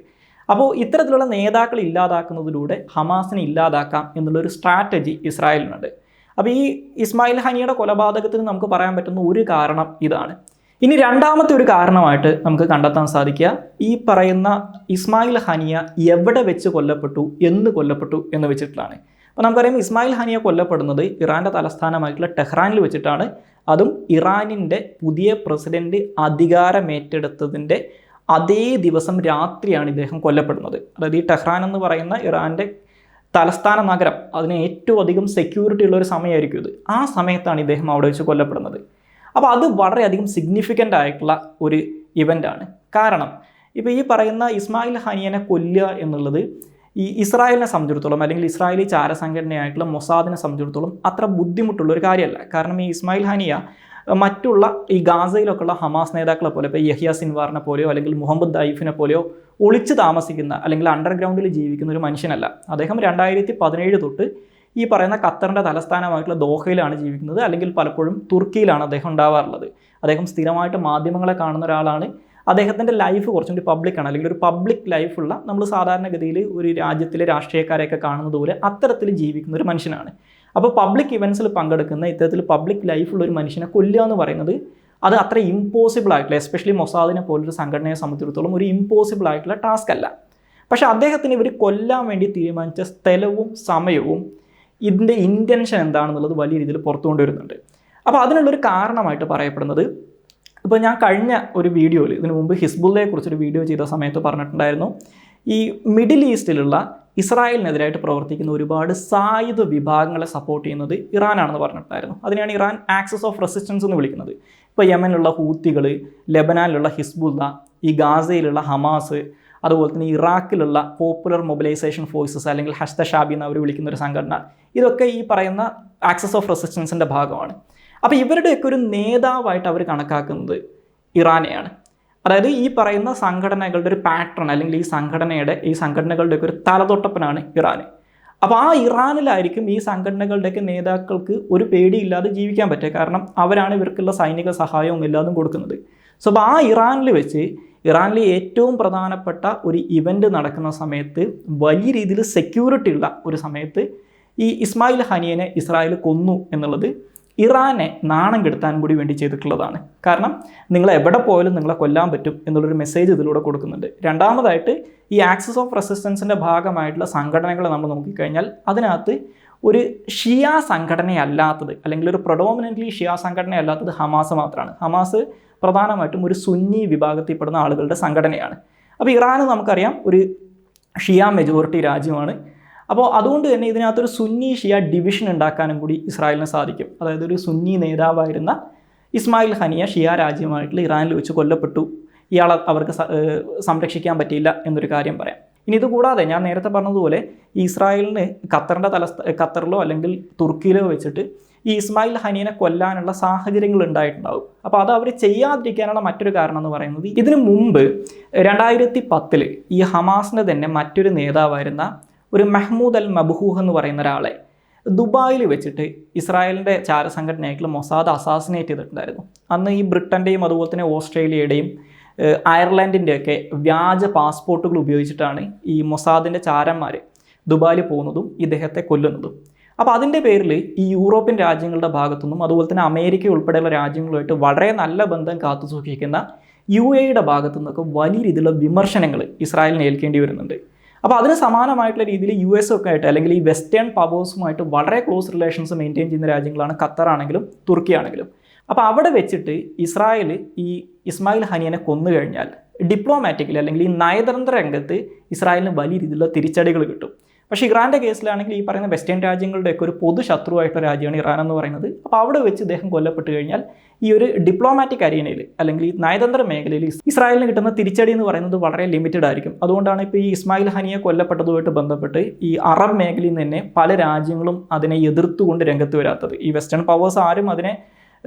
A: അപ്പോൾ ഇത്തരത്തിലുള്ള നേതാക്കളെ ഇല്ലാതാക്കുന്നതിലൂടെ ഹമാസിനെ ഇല്ലാതാക്കാം എന്നുള്ളൊരു സ്ട്രാറ്റജി ഇസ്രായേലിനുണ്ട്. അപ്പോൾ ഈ ഇസ്മായിൽ ഹനിയുടെ കൊലപാതകത്തിന് നമുക്ക് പറയാൻ പറ്റുന്ന ഒരു കാരണം ഇതാണ്. ഇനി രണ്ടാമത്തെ ഒരു കാരണമായിട്ട് നമുക്ക് കണ്ടെത്താൻ സാധിക്കുക ഈ പറയുന്ന ഇസ്മായിൽ ഹനിയ എവിടെ വെച്ച് കൊല്ലപ്പെട്ടു, എന്ന് കൊല്ലപ്പെട്ടു എന്ന് വെച്ചിട്ടുള്ളതാണ്. അപ്പോൾ നമുക്കറിയാം ഇസ്മായിൽ ഹനിയ കൊല്ലപ്പെടുന്നത് ഇറാൻ്റെ തലസ്ഥാനമായിട്ടുള്ള ടെഹ്റാനിൽ വെച്ചിട്ടാണ്. അതും ഇറാനിൻ്റെ പുതിയ പ്രസിഡന്റ് അധികാരമേറ്റെടുത്തതിൻ്റെ അതേ ദിവസം രാത്രിയാണ് ഇദ്ദേഹം കൊല്ലപ്പെടുന്നത്. അതായത് ഈ ടെഹ്റാൻ എന്ന് പറയുന്ന ഇറാൻ്റെ തലസ്ഥാന നഗരം, അതിന് ഏറ്റവും അധികം സെക്യൂരിറ്റി ഉള്ള ഒരു സമയമായിരിക്കും ഇത്. ആ സമയത്താണ് ഇദ്ദേഹം അവിടെ വെച്ച് കൊല്ലപ്പെടുന്നത്. അപ്പോൾ അത് വളരെയധികം സിഗ്നിഫിക്കൻ്റ് ആയിട്ടുള്ള ഒരു ഇവൻ്റാണ്. കാരണം ഇപ്പോൾ ഈ പറയുന്ന ഇസ്മായിൽ ഹനിയനെ കൊല്ലുക എന്നുള്ളത് ഈ ഇസ്രായേലിനെ സംബന്ധിച്ചിടത്തോളം അല്ലെങ്കിൽ ഇസ്രായേലി ചാരസംഘടനയായിട്ടുള്ള മൊസാദിനെ സംബന്ധിച്ചിടത്തോളം അത്ര ബുദ്ധിമുട്ടുള്ള ഒരു കാര്യമല്ല. കാരണം ഈ ഇസ്മായിൽ ഹനിയ മറ്റുള്ള ഈ ഗാസയിലൊക്കെയുള്ള ഹമാസ് നേതാക്കളെ പോലെ, ഇപ്പോൾ യഹിയ സിൻവാറിനെ പോലെയോ അല്ലെങ്കിൽ മുഹമ്മദ് ദൈഫിനെ പോലെയോ ഒളിച്ചു താമസിക്കുന്ന അല്ലെങ്കിൽ അണ്ടർഗ്രൗണ്ടിൽ ജീവിക്കുന്ന ഒരു മനുഷ്യനല്ല. അദ്ദേഹം 2017 തൊട്ട് ഈ പറയുന്ന ഖത്തറിൻ്റെ തലസ്ഥാനമായിട്ടുള്ള ദോഹയിലാണ് ജീവിക്കുന്നത്, അല്ലെങ്കിൽ പലപ്പോഴും തുർക്കിയിലാണ് അദ്ദേഹം ഉണ്ടാവാറുള്ളത്. അദ്ദേഹം സ്ഥിരമായിട്ട് മാധ്യമങ്ങളെ കാണുന്ന ഒരാളാണ്. അദ്ദേഹത്തിൻ്റെ ലൈഫ് കുറച്ചും കൂടി പബ്ലിക്കാണ്, അല്ലെങ്കിൽ ഒരു പബ്ലിക് ലൈഫുള്ള, നമ്മൾ സാധാരണഗതിയിൽ ഒരു രാജ്യത്തിലെ രാഷ്ട്രീയക്കാരെയൊക്കെ കാണുന്നത് പോലെ അത്തരത്തിൽ ജീവിക്കുന്ന ഒരു മനുഷ്യനാണ്. അപ്പോൾ പബ്ലിക് ഇവൻറ്റ്സിൽ പങ്കെടുക്കുന്ന ഇത്തരത്തിൽ പബ്ലിക് ലൈഫുള്ള ഒരു മനുഷ്യനെ കൊല്ലുക എന്ന് പറയുന്നത് അത് അത്ര ഇമ്പോസിബിൾ ആയിട്ടുള്ള, എസ്പെഷ്യലി മൊസാദിനെ പോലൊരു സംഘടനയെ സംബന്ധിച്ചിടത്തോളം ഒരു ഇമ്പോസിബിൾ ആയിട്ടുള്ള ടാസ്ക് അല്ല. പക്ഷേ അദ്ദേഹത്തിന് ഇവർ കൊല്ലാൻ വേണ്ടി തീരുമാനിച്ച സ്ഥലവും സമയവും ഇതിൻ്റെ ഇൻറ്റൻഷൻ എന്താണെന്നുള്ളത് വലിയ രീതിയിൽ പുറത്തു കൊണ്ടുവരുന്നുണ്ട്. അപ്പോൾ അതിനുള്ളൊരു കാരണമായിട്ട് പറയപ്പെടുന്നത്, ഇപ്പോൾ ഞാൻ കഴിഞ്ഞ ഒരു വീഡിയോയിൽ ഇതിനു മുമ്പ് ഹിസ്ബുള്ളയെ കുറിച്ചൊരു വീഡിയോ ചെയ്ത സമയത്ത് പറഞ്ഞിട്ടുണ്ടായിരുന്നു, ഈ മിഡിൽ ഈസ്റ്റിലുള്ള ഇസ്രായേലിനെതിരായിട്ട് പ്രവർത്തിക്കുന്ന ഒരുപാട് സായുധ വിഭാഗങ്ങളെ സപ്പോർട്ട് ചെയ്യുന്നത് ഇറാനാണെന്ന് പറഞ്ഞിട്ടുണ്ടായിരുന്നു. അതിനെയാണ് ഇറാൻ ആക്സസ് ഓഫ് റെസിസ്റ്റൻസ് എന്ന് വിളിക്കുന്നത്. ഇപ്പോൾ യമനിലുള്ള ഹൂത്തികൾ, ലെബനാനിലുള്ള ഹിസ്ബുള്ള, ഈ ഗാസയിലുള്ള ഹമാസ്, അതുപോലെ തന്നെ ഇറാഖിലുള്ള പോപ്പുലർ മൊബിലൈസേഷൻ ഫോഴ്സസ് അല്ലെങ്കിൽ ഹഷ്ത ഷാബി എന്ന് അവർ വിളിക്കുന്ന ഒരു സംഘടന, ഇതൊക്കെ ഈ പറയുന്ന ആക്സസ് ഓഫ് റെസിസ്റ്റൻസിൻ്റെ ഭാഗമാണ്. അപ്പോൾ ഇവരുടെയൊക്കെ ഒരു നേതാവായിട്ട് അവർ കണക്കാക്കുന്നത് ഇറാനെയാണ്. അതായത് ഈ പറയുന്ന സംഘടനകളുടെ ഒരു പാറ്റേൺ അല്ലെങ്കിൽ ഈ സംഘടനകളുടെയൊക്കെ ഒരു തലതൊട്ടപ്പനാണ് ഇറാൻ. അപ്പോൾ ആ ഇറാനിലായിരിക്കും ഈ സംഘടനകളുടെയൊക്കെ നേതാക്കൾക്ക് ഒരു പേടിയില്ലാതെ ജീവിക്കാൻ പറ്റുക. കാരണം അവരാണ് ഇവർക്കുള്ള സൈനിക സഹായവും എല്ലാതും കൊടുക്കുന്നത്. സോ അപ്പോൾ ആ ഇറാനിൽ വെച്ച് ഇറാനിലെ ഏറ്റവും പ്രധാനപ്പെട്ട ഒരു ഇവൻ്റ് നടക്കുന്ന സമയത്ത് വലിയ രീതിയിൽ സെക്യൂരിറ്റി ഉള്ള ഒരു സമയത്ത് ഈ ഇസ്മായിൽ ഹനിയനെ ഇസ്രായേൽ കൊന്നു എന്നുള്ളത് ഇറാനെ നാണം കെടുത്താൻ കൂടി വേണ്ടി ചെയ്തിട്ടുള്ളതാണ്. കാരണം നിങ്ങൾ എവിടെ പോയാലും നിങ്ങളെ കൊല്ലാൻ പറ്റും എന്നുള്ളൊരു മെസ്സേജ് ഇതിലൂടെ കൊടുക്കുന്നുണ്ട്. രണ്ടാമതായിട്ട് ഈ ആക്സിസ് ഓഫ് റെസിസ്റ്റൻസിൻ്റെ ഭാഗമായിട്ടുള്ള സംഘടനകളെ നമ്മൾ നോക്കിക്കഴിഞ്ഞാൽ അതിനകത്ത് ഒരു ഷിയ സംഘടനയല്ലാത്തത്, അല്ലെങ്കിൽ ഒരു പ്രൊഡോമിനൻ്റ്ലി ഷിയ സംഘടനയല്ലാത്തത് ഹമാസ് മാത്രമാണ്. ഹമാസ് പ്രധാനമായിട്ടും ഒരു സുന്നി വിഭാഗത്തിൽപ്പെടുന്ന ആളുകളുടെ സംഘടനയാണ്. അപ്പോൾ ഇറാൻ നമുക്കറിയാം ഒരു ഷിയ മെജോറിറ്റി രാജ്യമാണ്. അപ്പോൾ അതുകൊണ്ട് തന്നെ ഇതിനകത്തൊരു സുന്നി ഷിയ ഡിവിഷൻ ഉണ്ടാക്കാനും കൂടി ഇസ്രായേലിന് സാധിക്കും. അതായത് ഒരു സുന്നി നേതാവായിരുന്ന ഇസ്മായിൽ ഹനിയ ഷിയ രാജ്യമായിട്ടുള്ള ഇറാനിൽ വെച്ച് കൊല്ലപ്പെട്ടു, ഇയാളെ അവർക്ക് സംരക്ഷിക്കാൻ പറ്റിയില്ല എന്നൊരു കാര്യം പറയാം. ഇനി ഇതുകൂടാതെ ഞാൻ നേരത്തെ പറഞ്ഞതുപോലെ ഈ ഇസ്രായേലിന് ഖത്തറിലോ അല്ലെങ്കിൽ തുർക്കിയിലോ വെച്ചിട്ട് ഈ ഇസ്മായിൽ ഹനിയനെ കൊല്ലാനുള്ള സാഹചര്യങ്ങൾ ഉണ്ടായിട്ടുണ്ടാകും. അപ്പോൾ അത് അവർ ചെയ്യാതിരിക്കാനുള്ള മറ്റൊരു കാരണം എന്ന് പറയുന്നത്, ഇതിനു മുമ്പ് 2010 ഈ ഹമാസിൻ്റെ തന്നെ മറ്റൊരു നേതാവായിരുന്ന ഒരു മെഹ്മൂദ് അൽ മബ്ഹൂഹ് എന്ന് പറയുന്ന ഒരാളെ ദുബായിൽ വെച്ചിട്ട് ഇസ്രായേലിൻ്റെ ചാരസംഘടനയായിട്ടുള്ള മൊസാദ് അസാസിനേറ്റ് ചെയ്തിട്ടുണ്ടായിരുന്നു. അന്ന് ഈ ബ്രിട്ടൻ്റെയും അതുപോലെ തന്നെ ഓസ്ട്രേലിയയുടെയും അയർലൻഡിൻ്റെയൊക്കെ വ്യാജ പാസ്പോർട്ടുകൾ ഉപയോഗിച്ചിട്ടാണ് ഈ മൊസാദിൻ്റെ ചാരന്മാർ ദുബായിൽ പോകുന്നതും ഇദ്ദേഹത്തെ കൊല്ലുന്നതും. അപ്പോൾ അതിൻ്റെ പേരിൽ ഈ യൂറോപ്യൻ രാജ്യങ്ങളുടെ ഭാഗത്തുനിന്നും അതുപോലെ തന്നെ അമേരിക്ക ഉൾപ്പെടെയുള്ള രാജ്യങ്ങളുമായിട്ട് വളരെ നല്ല ബന്ധം കാത്തു സൂക്ഷിക്കുന്ന UAE ഭാഗത്തു നിന്നൊക്കെ വലിയ രീതിയിലുള്ള വിമർശനങ്ങൾ ഇസ്രായേലിന് ഏൽക്കേണ്ടി വരുന്നുണ്ട്. അപ്പോൾ അതിന് സമാനമായിട്ടുള്ള രീതിയിൽ US ഒക്കെ ആയിട്ട് അല്ലെങ്കിൽ ഈ വെസ്റ്റേൺ പവേഴ്സുമായിട്ട് വളരെ ക്ലോസ് റിലേഷൻസ് മെയിൻറ്റെയിൻ ചെയ്യുന്ന രാജ്യങ്ങളാണ് ഖത്തർ ആണെങ്കിലും തുർക്കി ആണെങ്കിലും. അപ്പോൾ അവിടെ വെച്ചിട്ട് ഇസ്രായേൽ ഈ ഇസ്മായിൽ ഹനിയനെ കൊന്നു കഴിഞ്ഞാൽ ഡിപ്ലോമാറ്റിക്കലി അല്ലെങ്കിൽ ഈ നയതന്ത്ര രംഗത്ത് ഇസ്രായേലിന് വലിയ രീതിയിലുള്ള തിരിച്ചടികൾ കിട്ടും. പക്ഷേ ഇറാൻ്റെ കേസിലാണെങ്കിൽ ഈ പറയുന്ന വെസ്റ്റേൺ രാജ്യങ്ങളുടെയൊക്കെ ഒരു പൊതു ശത്രുവായിട്ടുള്ള രാജ്യമാണ് ഇറാൻ എന്ന് പറയുന്നത്. അപ്പോൾ അവിടെ വെച്ച് ഇദ്ദേഹം കൊല്ലപ്പെട്ട് കഴിഞ്ഞാൽ ഈ ഒരു ഡിപ്ലോമാറ്റിക് അരീനയിൽ അല്ലെങ്കിൽ ഈ നയതന്ത്ര മേഖലയിൽ ഇസ്രായേലിന് കിട്ടുന്ന തിരിച്ചടി എന്ന് പറയുന്നത് വളരെ ലിമിറ്റഡ് ആയിരിക്കും. അതുകൊണ്ടാണ് ഇപ്പോൾ ഈ ഇസ്മായിൽ ഹനിയെ കൊല്ലപ്പെട്ടതുമായിട്ട് ബന്ധപ്പെട്ട് ഈ അറബ് മേഖലയിൽ നിന്ന് തന്നെ പല രാജ്യങ്ങളും അതിനെ എതിർത്തുകൊണ്ട് രംഗത്ത് വരാത്തത്. ഈ വെസ്റ്റേൺ പവേഴ്സ് ആരും അതിനെ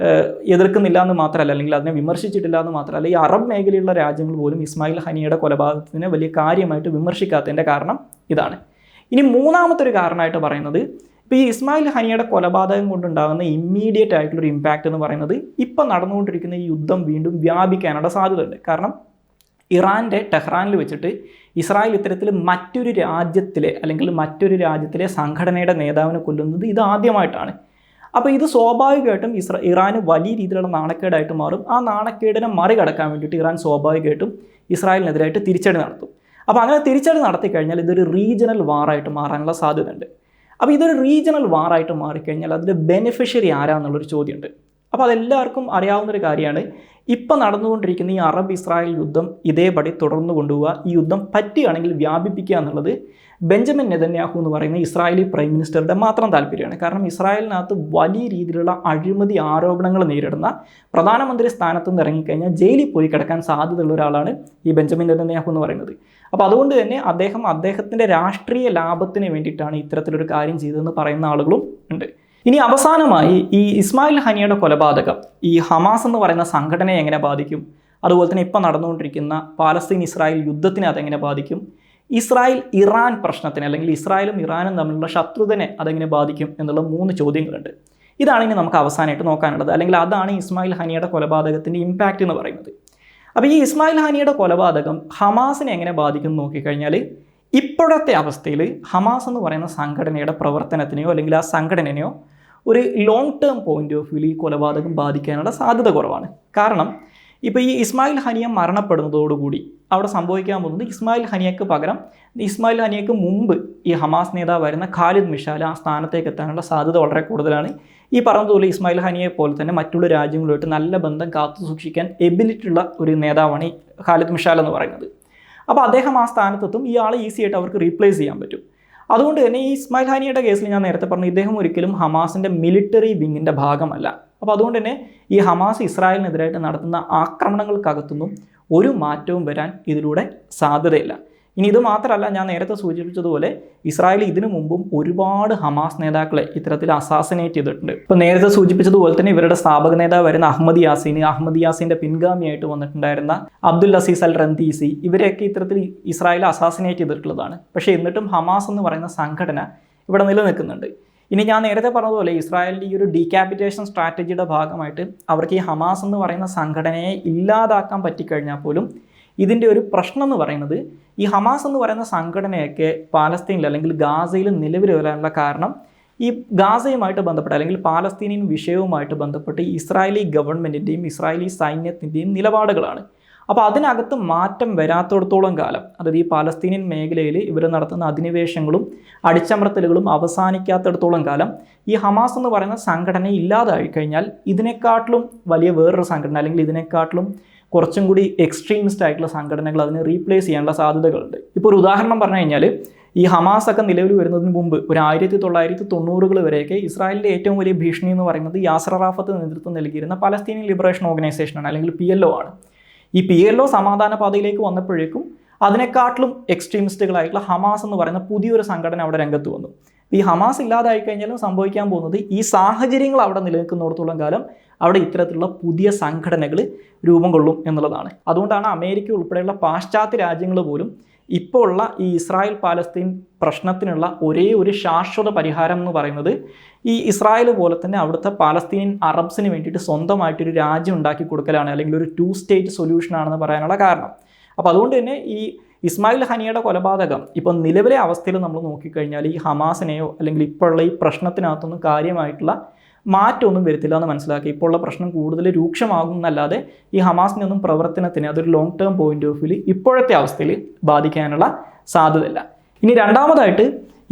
A: എതിർക്കുന്നില്ല എന്ന് മാത്രമല്ല, അല്ലെങ്കിൽ അതിനെ വിമർശിച്ചിട്ടില്ല എന്ന് മാത്രമല്ല, ഈ അറബ് മേഖലയിലുള്ള രാജ്യങ്ങൾ പോലും ഇസ്മായിൽ ഹനിയുടെ കൊലപാതകത്തിനെ വലിയ കാര്യമായിട്ട് വിമർശിക്കാത്തതിൻ്റെ കാരണം ഇതാണ്. ഇനി മൂന്നാമത്തെ ഒരു കാരണമായിട്ട് പറയുന്നത്, ഇപ്പോൾ ഈ ഇസ്മായിൽ ഹനിയുടെ കൊലപാതകം കൊണ്ടുണ്ടാകുന്ന ഇമ്മീഡിയറ്റ് ആയിട്ടുള്ളൊരു ഇമ്പാക്റ്റ് എന്ന് പറയുന്നത് ഇപ്പോൾ നടന്നുകൊണ്ടിരിക്കുന്ന ഈ യുദ്ധം വീണ്ടും വ്യാപിക്കാനുള്ള സാധ്യതയുണ്ട്. കാരണം ഇറാൻ്റെ ടെഹ്റാനിൽ വെച്ചിട്ട് ഇസ്രായേൽ ഇത്തരത്തിൽ മറ്റൊരു രാജ്യത്തിലെ സംഘടനയുടെ നേതാവിനെ കൊല്ലുന്നത് ഇത് ആദ്യമായിട്ടാണ്. അപ്പോൾ ഇത് സ്വാഭാവികമായിട്ടും ഇറാന് വലിയ രീതിയിലുള്ള നാണക്കേടായിട്ട് മാറും. ആ നാണക്കേടിനെ മറികടക്കാൻ വേണ്ടിയിട്ട് ഇറാൻ സ്വാഭാവികമായിട്ടും ഇസ്രായേലിനെതിരായിട്ട് തിരിച്ചടി നടത്തും. അപ്പോൾ അങ്ങനെ തിരിച്ചടി നടത്തി കഴിഞ്ഞാൽ ഇതൊരു റീജിയണൽ വാറായിട്ട് മാറാനുള്ള സാധ്യതയുണ്ട്. അപ്പോൾ ഇതൊരു റീജിയണൽ വാറായിട്ട് മാറിക്കഴിഞ്ഞാൽ അതിൻ്റെ ബെനിഫിഷ്യറി ആരാന്നുള്ളൊരു ചോദ്യമുണ്ട്. അപ്പോൾ അതെല്ലാവർക്കും അറിയാവുന്നൊരു കാര്യമാണ്. ഇപ്പം നടന്നുകൊണ്ടിരിക്കുന്ന ഈ അറബ് ഇസ്രായേൽ യുദ്ധം ഇതേപടി തുടർന്നു കൊണ്ടുപോവുക, ഈ യുദ്ധം പറ്റുകയാണെങ്കിൽ വ്യാപിപ്പിക്കുക എന്നുള്ളത് ബെഞ്ചമിൻ നെതന്യാഹു എന്ന് പറയുന്ന ഇസ്രായേലി പ്രൈം മിനിസ്റ്ററുടെ മാത്രം താല്പര്യമാണ്. കാരണം ഇസ്രായേലിനകത്ത് വലിയ രീതിയിലുള്ള അഴിമതി ആരോപണങ്ങൾ നേരിടുന്ന പ്രധാനമന്ത്രി സ്ഥാനത്ത് നിന്ന് ഇറങ്ങിക്കഴിഞ്ഞാൽ ജയിലിൽ പോയി കിടക്കാൻ സാധ്യതയുള്ള ഒരാളാണ് ഈ ബെഞ്ചമിൻ നെതന്യാഹു എന്ന് പറയുന്നത്. അപ്പോൾ അതുകൊണ്ട് തന്നെ അദ്ദേഹത്തിൻ്റെ രാഷ്ട്രീയ ലാഭത്തിന് വേണ്ടിയിട്ടാണ് ഇത്തരത്തിലൊരു കാര്യം ചെയ്തതെന്ന് പറയുന്ന ആളുകളും ഉണ്ട്. ഇനി അവസാനമായി ഈ ഇസ്മായിൽ ഹനിയുടെ കൊലപാതകം ഈ ഹമാസ് എന്ന് പറയുന്ന സംഘടനയെ എങ്ങനെ ബാധിക്കും, അതുപോലെ തന്നെ ഇപ്പോൾ നടന്നുകൊണ്ടിരിക്കുന്ന പാലസ്തീൻ ഇസ്രായേൽ യുദ്ധത്തിനെ അതെങ്ങനെ ബാധിക്കും, ഇസ്രായേൽ ഇറാൻ പ്രശ്നത്തിന് അല്ലെങ്കിൽ ഇസ്രായേലും ഇറാനും തമ്മിലുള്ള ശത്രുതനെ അതെങ്ങനെ ബാധിക്കും എന്നുള്ള 3 ചോദ്യങ്ങളുണ്ട്. ഇതാണ് ഇനി നമുക്ക് അവസാനമായിട്ട് നോക്കാനുള്ളത്, അല്ലെങ്കിൽ അതാണ് ഇസ്മായിൽ ഹനിയുടെ കൊലപാതകത്തിൻ്റെ ഇമ്പാക്റ്റ് എന്ന് പറയുന്നത്. അപ്പോൾ ഈ ഇസ്മായിൽ ഹനിയുടെ കൊലപാതകം ഹമാസിനെ എങ്ങനെ ബാധിക്കും എന്ന് നോക്കിക്കഴിഞ്ഞാൽ, ഇപ്പോഴത്തെ അവസ്ഥയിൽ ഹമാസ് എന്ന് പറയുന്ന സംഘടനയുടെ പ്രവർത്തനത്തിനെയോ അല്ലെങ്കിൽ ആ സംഘടനയോ ഒരു ലോങ് ടേം പോയിന്റ് ഓഫ് വ്യൂവിൽ ഈ കൊലപാതകം ബാധിക്കാനുള്ള സാധ്യത കുറവാണ്. കാരണം ഇപ്പോൾ ഈ ഇസ്മായിൽ ഹനിയ മരണപ്പെടുന്നതോടുകൂടി അവിടെ സംഭവിക്കാൻ പോകുന്നത്, ഇസ്മായിൽ ഹനിയക്ക് മുമ്പ് ഈ ഹമാസ് നേതാവായിരുന്ന ഖാലിദ് മിഷാൽ ആ സ്ഥാനത്തേക്ക് എത്താനുള്ള സാധ്യത വളരെ കൂടുതലാണ്. ഈ പറഞ്ഞതുപോലെ ഇസ്മായിൽ ഹനിയെ പോലെ തന്നെ മറ്റുള്ള രാജ്യങ്ങളുമായിട്ട് നല്ല ബന്ധം കാത്തു സൂക്ഷിക്കാൻ എബിലിറ്റി ഉള്ള ഒരു നേതാവാണ് ഈ ഖാലിദ് മിഷാൽ എന്ന് പറയുന്നത്. അപ്പോൾ അദ്ദേഹം ആ സ്ഥാനത്തെത്തും, ഇയാളെ ഈസി ആയിട്ട് അവർക്ക് റീപ്ലേസ് ചെയ്യാൻ പറ്റും. അതുകൊണ്ട് തന്നെ ഈ ഇസ്മായിൽ ഹനിയുടെ കേസിൽ ഞാൻ നേരത്തെ പറഞ്ഞു, ഇദ്ദേഹം ഒരിക്കലും ഹമാസിൻ്റെ മിലിറ്ററി വിങ്ങിൻ്റെ ഭാഗമല്ല. അപ്പോൾ അതുകൊണ്ട് തന്നെ ഈ ഹമാസ് ഇസ്രായേലിനെതിരായിട്ട് നടത്തുന്ന ആക്രമണങ്ങൾക്കകത്തൊന്നും ഒരു മാറ്റവും വരാൻ ഇതിലൂടെ സാധ്യതയില്ല. ഇനി ഇത് മാത്രമല്ല, ഞാൻ നേരത്തെ സൂചിപ്പിച്ചതുപോലെ ഇസ്രായേൽ ഇതിനു മുമ്പും ഒരുപാട് ഹമാസ് നേതാക്കളെ ഇത്തരത്തിൽ അസാസിനേറ്റ് ചെയ്തിട്ടുണ്ട്. ഇപ്പോൾ നേരത്തെ സൂചിപ്പിച്ചതുപോലെ തന്നെ ഇവരുടെ സ്ഥാപക നേതാവായിരുന്ന അഹമ്മദ് യാസീൻ്റെ പിൻഗാമിയായിട്ട് വന്നിട്ടുണ്ടായിരുന്ന അബ്ദുൽ അസീസ് അൽ റന്തീസി, ഇവരെയൊക്കെ ഇത്തരത്തിൽ ഇസ്രായേൽ അസാസിനേറ്റ് ചെയ്തിട്ടുള്ളതാണ്. പക്ഷേ എന്നിട്ടും ഹമാസ് എന്ന് പറയുന്ന സംഘടന ഇവിടെ നിലനിൽക്കുന്നുണ്ട്. ഇനി ഞാൻ നേരത്തെ പറഞ്ഞതുപോലെ ഇസ്രായേലിൻ്റെ ഈ ഒരു ഡീക്യാപിറ്റേഷൻ സ്ട്രാറ്റജിയുടെ ഭാഗമായിട്ട് അവർക്ക് ഈ ഹമാസ് എന്ന് പറയുന്ന സംഘടനയെ ഇല്ലാതാക്കാൻ പറ്റിക്കഴിഞ്ഞാൽ പോലും ഇതിൻ്റെ ഒരു പ്രശ്നം എന്ന് പറയുന്നത് ഈ ഹമാസ് എന്ന് പറയുന്ന സംഘടനയൊക്കെ പാലസ്തീനിൽ അല്ലെങ്കിൽ ഗാസയിൽ നിലവിൽ വരാനുള്ള കാരണം ഈ ഗാസയുമായിട്ട് ബന്ധപ്പെട്ട് അല്ലെങ്കിൽ പാലസ്തീനിയൻ വിഷയവുമായിട്ട് ബന്ധപ്പെട്ട് ഇസ്രായേലി ഗവൺമെൻറ്റിൻ്റെയും ഇസ്രായേലി സൈന്യത്തിൻ്റെയും നിലപാടുകളാണ്. അപ്പോൾ അതിനകത്ത് മാറ്റം വരാത്തിടത്തോളം കാലം, അതായത് ഈ പാലസ്തീനിയൻ മേഖലയിൽ ഇവർ നടത്തുന്ന അധിനിവേശങ്ങളും അടിച്ചമർത്തലുകളും അവസാനിക്കാത്തിടത്തോളം കാലം ഈ ഹമാസ് എന്ന് പറയുന്ന സംഘടന ഇല്ലാതായി കഴിഞ്ഞാൽ ഇതിനെക്കാട്ടിലും വലിയ വേറൊരു സംഘടന അല്ലെങ്കിൽ ഇതിനെക്കാട്ടിലും കുറച്ചും കൂടി എക്സ്ട്രീമിസ്റ്റ് ആയിട്ടുള്ള സംഘടനകൾ അതിനെ റീപ്ലേസ് ചെയ്യാനുള്ള സാധ്യതകളുണ്ട്. ഇപ്പോൾ ഒരു ഉദാഹരണം പറഞ്ഞു കഴിഞ്ഞാൽ ഈ ഹമാസ് ഒക്കെ നിലവിൽ വരുന്നതിന് മുമ്പ് ഒരു 1990 വരെയൊക്കെ ഇസ്രായേലിൻ്റെ ഏറ്റവും വലിയ ഭീഷണി എന്ന് പറയുന്നത് യാസർ അറാഫത്ത് നേതൃത്വം നൽകിയിരുന്ന പലസ്തീനിയൻ ലിബറേഷൻ ഓർഗനൈസേഷനാണ്, അല്ലെങ്കിൽ PLO ആണ്. ഈ PLO സമാധാന പാതയിലേക്ക് വന്നപ്പോഴേക്കും അതിനെക്കാട്ടിലും എക്സ്ട്രീമിസ്റ്റുകളായിട്ടുള്ള ഹമാസ് എന്ന് പറയുന്ന പുതിയൊരു സംഘടന അവിടെ രംഗത്ത് വന്നു. ഈ ഹമാസ് ഇല്ലാതായി കഴിഞ്ഞാലും സംഭവിക്കാൻ പോകുന്നത് ഈ സാഹചര്യങ്ങൾ അവിടെ നിലനിൽക്കുന്നിടത്തോളം കാലം അവിടെ ഇത്തരത്തിലുള്ള പുതിയ സംഘടനകൾ രൂപം കൊള്ളും എന്നുള്ളതാണ്. അതുകൊണ്ടാണ് അമേരിക്ക ഉൾപ്പെടെയുള്ള പാശ്ചാത്യ രാജ്യങ്ങൾ പോലും ഇപ്പോൾ ഉള്ള ഈ ഇസ്രായേൽ പാലസ്തീൻ പ്രശ്നത്തിനുള്ള ഒരേ ഒരു ശാശ്വത പരിഹാരം എന്ന് പറയുന്നത് ഈ ഇസ്രായേൽ പോലെ തന്നെ അവിടുത്തെ പാലസ്തീൻ അറബ്സിന് വേണ്ടിയിട്ട് സ്വന്തമായിട്ടൊരു രാജ്യം ഉണ്ടാക്കി കൊടുക്കലാണ്, അല്ലെങ്കിൽ ഒരു 2 സ്റ്റേറ്റ് സൊല്യൂഷനാണെന്ന് പറയാനുള്ള കാരണം. അപ്പോൾ അതുകൊണ്ട് തന്നെ ഈ ഇസ്മായിൽ ഹനിയയുടെ കൊലപാതകം ഇപ്പം നിലവിലെ അവസ്ഥയിൽ നമ്മൾ നോക്കിക്കഴിഞ്ഞാൽ ഈ ഹമാസിനെയോ അല്ലെങ്കിൽ ഇപ്പോഴുള്ള ഈ പ്രശ്നത്തിനകത്തൊന്നും കാര്യമായിട്ടുള്ള മാറ്റമൊന്നും വരുത്തില്ല എന്ന് മനസ്സിലാക്കി. ഇപ്പോൾ ഉള്ള പ്രശ്നം കൂടുതൽ രൂക്ഷമാകും എന്നല്ലാതെ ഈ ഹമാസിൻ്റെ ഒന്നും പ്രവർത്തനത്തിന് അതൊരു long term point of view ഇപ്പോഴത്തെ അവസ്ഥയിൽ ബാധിക്കാനുള്ള സാധ്യതയില്ല. ഇനി രണ്ടാമതായിട്ട്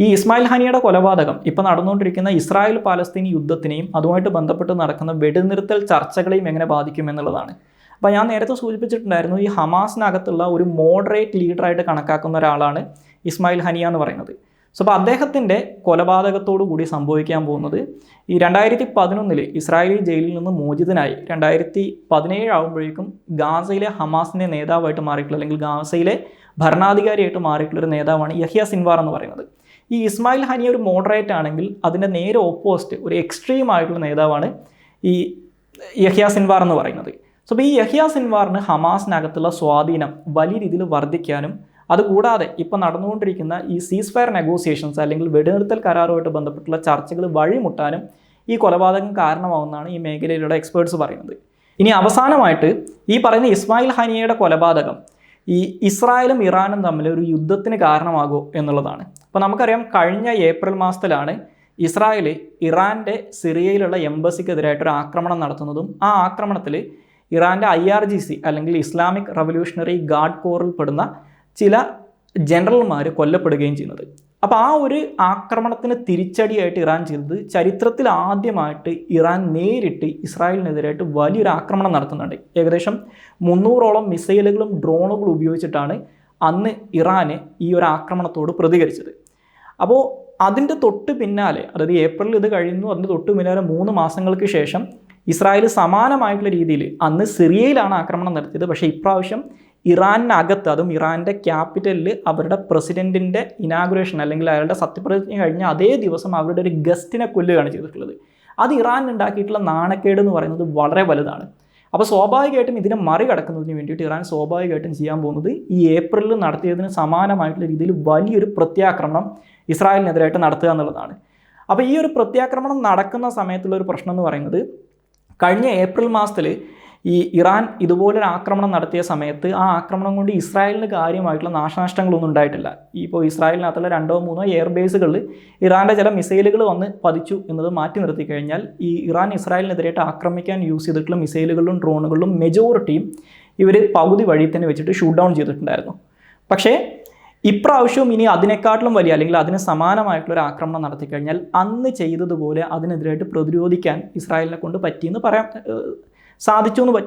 A: ഈ ഇസ്മായിൽ ഹനിയയുടെ കൊലപാതകം ഇപ്പോൾ നടന്നുകൊണ്ടിരിക്കുന്ന ഇസ്രായേൽ പാലസ്തീൻ യുദ്ധത്തിനെയും അതുമായിട്ട് ബന്ധപ്പെട്ട് നടക്കുന്ന വെടിനിർത്തൽ ചർച്ചകളെയും എങ്ങനെ ബാധിക്കും എന്നുള്ളതാണ്. അപ്പോൾ ഞാൻ നേരത്തെ സൂചിപ്പിച്ചിട്ടുണ്ടായിരുന്നു, ഈ ഹമാസിനകത്തുള്ള ഒരു മോഡറേറ്റ് ലീഡറായിട്ട് കണക്കാക്കുന്ന ഒരാളാണ് ഇസ്മായിൽ ഹനിയ എന്ന് പറയുന്നത്. സോ അപ്പോൾ അദ്ദേഹത്തിൻ്റെ കൊലപാതകത്തോടു കൂടി സംഭവിക്കാൻ പോകുന്നത് ഈ 2011 ഇസ്രായേലി ജയിലിൽ നിന്ന് മോചിതനായി 2017 ആകുമ്പോഴേക്കും ഗാസയിലെ ഹമാസിൻ്റെ നേതാവായിട്ട് മാറിയിട്ടുള്ള അല്ലെങ്കിൽ ഗാസയിലെ ഭരണാധികാരിയായിട്ട് മാറിയിട്ടുള്ളൊരു നേതാവാണ് യഹ്യ സിൻവാർ എന്ന് പറയുന്നത്. ഈ ഇസ്മായിൽ ഹനിയ ഒരു മോഡറേറ്റ് ആണെങ്കിൽ അതിൻ്റെ നേരെ ഓപ്പോസിറ്റ് ഒരു എക്സ്ട്രീം ആയിട്ടുള്ള നേതാവാണ് ഈ യഹ്യ സിൻവാർ എന്ന് പറയുന്നത്. സോ അപ്പോൾ ഈ യഹ്യ സിൻവാറിന് ഹമാസിനകത്തുള്ള സ്വാധീനം വലിയ രീതിയിൽ വർദ്ധിക്കാനും അതുകൂടാതെ ഇപ്പോൾ നടന്നുകൊണ്ടിരിക്കുന്ന ഈ സീസ് ഫയർ നെഗോസിയേഷൻസ് അല്ലെങ്കിൽ വെടിനിർത്തൽ കരാറുമായിട്ട് ബന്ധപ്പെട്ടുള്ള ചർച്ചകൾ വഴിമുട്ടാനും ഈ കൊലപാതകം കാരണമാവുമെന്നാണ് ഈ മേഖലയിലുള്ള എക്സ്പേർട്സ് പറയുന്നത്. ഇനി അവസാനമായിട്ട് ഈ പറയുന്ന ഇസ്മായിൽ ഹനിയയുടെ കൊലപാതകം ഈ ഇസ്രായേലും ഇറാനും തമ്മിൽ ഒരു യുദ്ധത്തിന് കാരണമാകുമോ എന്നുള്ളതാണ്. അപ്പോൾ നമുക്കറിയാം, കഴിഞ്ഞ ഏപ്രിൽ മാസത്തിലാണ് ഇസ്രായേൽ ഇറാൻ്റെ സിറിയയിലുള്ള എംബസിക്കെതിരായിട്ടൊരു ആക്രമണം നടത്തുന്നതും ആ ആക്രമണത്തിൽ ഇറാൻ്റെ IRGC അല്ലെങ്കിൽ ഇസ്ലാമിക് റവല്യൂഷണറി ഗാർഡ് കോറിൽ പെടുന്ന ചില ജനറൽമാർ കൊല്ലപ്പെടുകയും ചെയ്യുന്നത്. അപ്പോൾ ആ ഒരു ആക്രമണത്തിന് തിരിച്ചടിയായിട്ട് ഇറാൻ ചെയ്തത് ചരിത്രത്തിൽ ആദ്യമായിട്ട് ഇറാൻ നേരിട്ട് ഇസ്രായേലിനെതിരായിട്ട് വലിയൊരു ആക്രമണം നടത്തുന്നുണ്ട്. ഏകദേശം 300ഓളം മിസൈലുകളും ഡ്രോണുകളും ഉപയോഗിച്ചിട്ടാണ് അന്ന് ഇറാന് ഈ ഒരു ആക്രമണത്തോട് പ്രതികരിച്ചത്. അപ്പോൾ അതിൻ്റെ തൊട്ട് പിന്നാലെ, അതായത് ഏപ്രിലിൽ ഇത് കഴിയുന്നു, അതിൻ്റെ തൊട്ട് പിന്നാലെ 3 മാസങ്ങൾക്ക് ശേഷം ഇസ്രായേൽ സമാനമായിട്ടുള്ള രീതിയിൽ അന്ന് സിറിയയിലാണ് ആക്രമണം നടത്തിയത്. പക്ഷേ ഇപ്രാവശ്യം ഇറാനകത്ത്, അതും ഇറാൻ്റെ ക്യാപിറ്റലിൽ അവരുടെ പ്രസിഡൻറ്റിൻ്റെ ഇനാഗുറേഷൻ അല്ലെങ്കിൽ അയാളുടെ സത്യപ്രതിജ്ഞ കഴിഞ്ഞ അതേ ദിവസം അവരുടെ ഒരു ഗസ്റ്റിനെ കൊല്ലുകയാണ് ചെയ്തിട്ടുള്ളത്. അത് ഇറാൻ ഉണ്ടാക്കിയിട്ടുള്ള നാണക്കേട് എന്ന് പറയുന്നത് വളരെ വലുതാണ്. അപ്പോൾ സ്വാഭാവികമായിട്ടും ഇതിനെ മറികടക്കുന്നതിന് വേണ്ടിയിട്ട് ഇറാൻ സ്വാഭാവികമായിട്ടും ചെയ്യാൻ പോകുന്നത് ഈ ഏപ്രിലിൽ നടത്തിയതിന് സമാനമായിട്ടുള്ള രീതിയിൽ വലിയൊരു പ്രത്യാക്രമണം ഇസ്രായേലിനെതിരായിട്ട് നടത്തുക എന്നുള്ളതാണ്. അപ്പോൾ ഈ ഒരു പ്രത്യാക്രമണം നടക്കുന്ന സമയത്തുള്ള ഒരു പ്രശ്നം എന്ന് പറയുന്നത്, കഴിഞ്ഞ ഏപ്രിൽ മാസത്തിൽ ഈ ഇറാൻ ഇതുപോലൊരു ആക്രമണം നടത്തിയ സമയത്ത് ആ ആക്രമണം കൊണ്ട് ഇസ്രായേലിന് കാര്യമായിട്ടുള്ള നാശനഷ്ടങ്ങളൊന്നും ഉണ്ടായിട്ടില്ല. ഇപ്പോൾ ഇസ്രായേലിനകത്തുള്ള 2-3 എയർ ബേസുകളിൽ ഇറാൻ്റെ ചില മിസൈലുകൾ വന്ന് പതിച്ചു എന്നത് മാറ്റി നിർത്തി കഴിഞ്ഞാൽ ഈ ഇറാൻ ഇസ്രായേലിനെതിരായിട്ട് ആക്രമിക്കാൻ യൂസ് ചെയ്തിട്ടുള്ള മിസൈലുകളിലും ഡ്രോണുകളിലും മെജോറിറ്റിയും ഇവർ പകുതി വഴി തന്നെ വെച്ചിട്ട് ഷൂട്ട് ഡൗൺ ചെയ്തിട്ടുണ്ടായിരുന്നു. പക്ഷേ ഇപ്രാവശ്യവും ഇനി അതിനെക്കാട്ടിലും വലിയ അല്ലെങ്കിൽ അതിന് സമാനമായിട്ടുള്ളൊരു ആക്രമണം നടത്തി കഴിഞ്ഞാൽ അന്ന് ചെയ്തതുപോലെ അതിനെതിരായിട്ട് പ്രതിരോധിക്കാൻ ഇസ്രായേലിനെ കൊണ്ട് പറ്റിയെന്ന് പറയാൻ സാധിച്ചു എന്ന്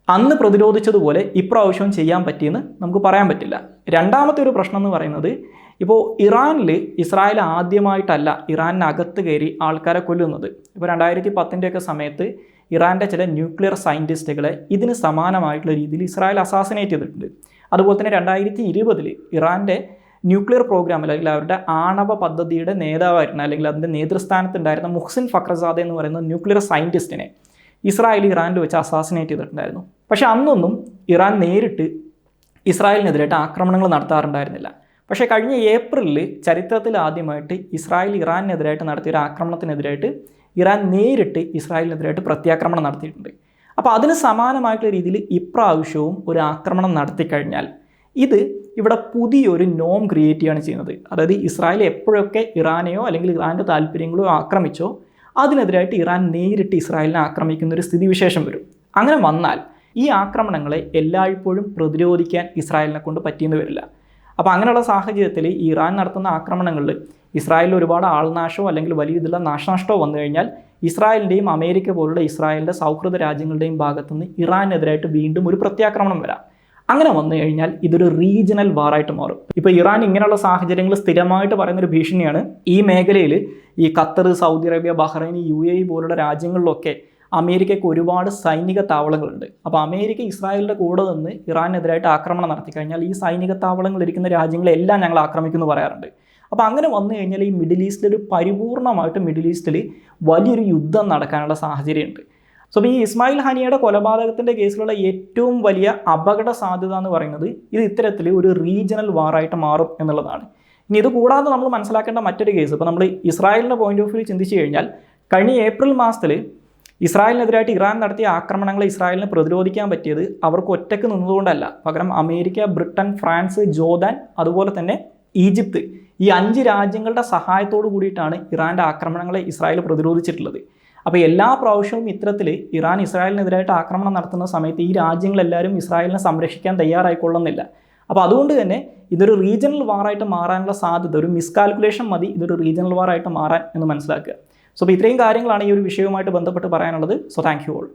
A: അന്ന് പ്രതിരോധിച്ചതുപോലെ ഇപ്രാവശ്യവും ചെയ്യാൻ പറ്റിയെന്ന് നമുക്ക് പറയാൻ പറ്റില്ല. രണ്ടാമത്തെ ഒരു പ്രശ്നം എന്ന് പറയുന്നത്, ഇപ്പോൾ ഇറാനിൽ ഇസ്രായേൽ ആദ്യമായിട്ടല്ല ഇറാനകത്ത് കയറി ആൾക്കാരെ കൊല്ലുന്നത്. ഇപ്പോൾ 2010 സമയത്ത് ഇറാൻ്റെ ചില ന്യൂക്ലിയർ സയൻറ്റിസ്റ്റുകളെ ഇതിന് സമാനമായിട്ടുള്ള രീതിയിൽ ഇസ്രായേൽ അസാസിനേറ്റ് ചെയ്തിട്ടുണ്ട്. അതുപോലെ തന്നെ 2020 ഇറാൻ്റെ ന്യൂക്ലിയർ പ്രോഗ്രാം അല്ലെങ്കിൽ അവരുടെ ആണവ പദ്ധതിയുടെ നേതാവായിരുന്ന അല്ലെങ്കിൽ അതിൻ്റെ നേതൃസ്ഥാനത്തുണ്ടായിരുന്ന മുഹ്സിൻ ഫക്രസാദെ എന്ന് പറയുന്ന ന്യൂക്ലിയർ സയൻറ്റിസ്റ്റിനെ ഇസ്രായേൽ ഇറാനിൽ വെച്ച് അസാസിനേറ്റ് ചെയ്തിട്ടുണ്ടായിരുന്നു. പക്ഷേ അന്നൊന്നും ഇറാൻ നേരിട്ട് ഇസ്രായേലിനെതിരായിട്ട് ആക്രമണങ്ങൾ നടത്താറുണ്ടായിരുന്നില്ല. പക്ഷേ കഴിഞ്ഞ ഏപ്രിലിൽ ചരിത്രത്തിൽ ആദ്യമായിട്ട് ഇസ്രായേൽ ഇറാനെതിരായിട്ട് നടത്തിയ ഒരു ആക്രമണത്തിനെതിരായിട്ട് ഇറാൻ നേരിട്ട് ഇസ്രായേലിനെതിരായിട്ട് പ്രത്യാക്രമണം നടത്തിയിട്ടുണ്ട്. അപ്പോൾ അതിന് സമാനമായിട്ടുള്ള രീതിയിൽ ഇപ്രാവശ്യവും ഒരു ആക്രമണം നടത്തിക്കഴിഞ്ഞാൽ ഇത് ഇവിടെ പുതിയൊരു നോം ക്രിയേറ്റ് ചെയ്യുകയാണ് ചെയ്യുന്നത്. അതായത് ഇസ്രായേൽ എപ്പോഴൊക്കെ ഇറാനെയോ അല്ലെങ്കിൽ ഇറാൻ്റെ താല്പര്യങ്ങളോ ആക്രമിച്ചോ അതിനെതിരായിട്ട് ഇറാൻ നേരിട്ട് ഇസ്രായേലിനെ ആക്രമിക്കുന്ന ഒരു സ്ഥിതിവിശേഷം വരും. അങ്ങനെ വന്നാൽ ഈ ആക്രമണങ്ങളെ എല്ലായ്പ്പോഴും പ്രതിരോധിക്കാൻ ഇസ്രായേലിനെ കൊണ്ട് പറ്റിയെന്ന് വരില്ല. അപ്പോൾ അങ്ങനെയുള്ള സാഹചര്യത്തിൽ ഇറാൻ നടത്തുന്ന ആക്രമണങ്ങളിൽ ഇസ്രായേലിൽ ഒരുപാട് ആൾനാശമോ അല്ലെങ്കിൽ വലിയ രീതിയിലുള്ള നാശനഷ്ടമോ വന്നു കഴിഞ്ഞാൽ ഇസ്രായേലിൻ്റെയും അമേരിക്ക പോലുള്ള ഇസ്രായേലിൻ്റെ സൗഹൃദ രാജ്യങ്ങളുടെയും ഭാഗത്തുനിന്ന് ഇറാനെതിരായിട്ട് വീണ്ടും ഒരു പ്രത്യാക്രമണം വരാം. അങ്ങനെ വന്നു കഴിഞ്ഞാൽ ഇതൊരു റീജിയണൽ വാറായിട്ട് മാറും. ഇപ്പോൾ ഇറാൻ ഇങ്ങനെയുള്ള സാഹചര്യങ്ങൾ സ്ഥിരമായിട്ട് പറയുന്നൊരു ഭീഷണിയാണ്. ഈ മേഖലയിൽ ഈ Qatar, Saudi Arabia, Bahrain, UAE പോലുള്ള രാജ്യങ്ങളിലൊക്കെ അമേരിക്കയ്ക്ക് ഒരുപാട് സൈനിക താവളങ്ങളുണ്ട്. അപ്പോൾ അമേരിക്ക ഇസ്രായേലിൻ്റെ കൂടെ നിന്ന് ഇറാനെതിരായിട്ട് ആക്രമണം നടത്തി കഴിഞ്ഞാൽ ഈ സൈനിക താവളങ്ങൾ ഇരിക്കുന്ന രാജ്യങ്ങളെല്ലാം ഞങ്ങൾ ആക്രമിക്കുമെന്ന് പറയാറുണ്ട്. അപ്പോൾ അങ്ങനെ വന്നു കഴിഞ്ഞാൽ ഈ മിഡിൽ ഈസ്റ്റിൽ പരിപൂർണമായിട്ട് മിഡിൽ ഈസ്റ്റിൽ വലിയൊരു യുദ്ധം നടക്കാനുള്ള സാഹചര്യമുണ്ട്. സോ ഈ ഇസ്മായിൽ ഹാനിയുടെ കൊലപാതകത്തിൻ്റെ കേസിലുള്ള ഏറ്റവും വലിയ അപകട സാധ്യത എന്ന് പറയുന്നത് ഇത് ഇത്തരത്തിൽ ഒരു റീജിയണൽ വാറായിട്ട് മാറും എന്നുള്ളതാണ്. ഇനി ഇത് കൂടാതെ നമ്മൾ മനസ്സിലാക്കേണ്ട മറ്റൊരു കേസ്, ഇപ്പോൾ നമ്മൾ ഇസ്രായേലിൻ്റെ പോയിന്റ് ഓഫ് വ്യൂ ചിന്തിച്ച് കഴിഞ്ഞാൽ കഴിഞ്ഞ ഏപ്രിൽ മാസത്തിൽ ഇസ്രായേലിനെതിരായിട്ട് ഇറാൻ നടത്തിയ ആക്രമണങ്ങളെ ഇസ്രായേലിനെ പ്രതിരോധിക്കാൻ പറ്റിയത് അവർക്ക് ഒറ്റയ്ക്ക് നിന്നതുകൊണ്ടല്ല. പകരം അമേരിക്ക, ബ്രിട്ടൻ, ഫ്രാൻസ്, ജോർദാൻ, അതുപോലെ തന്നെ ഈജിപ്ത്, ഈ 5 രാജ്യങ്ങളുടെ സഹായത്തോടു കൂടിയിട്ടാണ് ഇറാൻ്റെ ആക്രമണങ്ങളെ ഇസ്രായേൽ പ്രതിരോധിച്ചിട്ടുള്ളത്. അപ്പോൾ എല്ലാ പ്രാവശ്യവും ഇത്തരത്തിൽ ഇറാൻ ഇസ്രായേലിനെതിരായിട്ട് ആക്രമണം നടത്തുന്ന സമയത്ത് ഈ രാജ്യങ്ങളെല്ലാവരും ഇസ്രായേലിനെ സംരക്ഷിക്കാൻ തയ്യാറായിക്കൊള്ളുന്നില്ല. അപ്പോൾ അതുകൊണ്ട് തന്നെ ഇതൊരു റീജിയണൽ വാറായിട്ട് മാറാനുള്ള സാധ്യത, ഒരു മിസ്കാൽക്കുലേഷൻ മതി ഇതൊരു റീജിയണൽ വാറായിട്ട് മാറാൻ എന്ന് മനസ്സിലാക്കുക. സോ അപ്പോൾ ഇത്രയും കാര്യങ്ങളാണ് ഈ ഒരു വിഷയവുമായിട്ട് ബന്ധപ്പെട്ട് പറയാനുള്ളത്. So thank you all.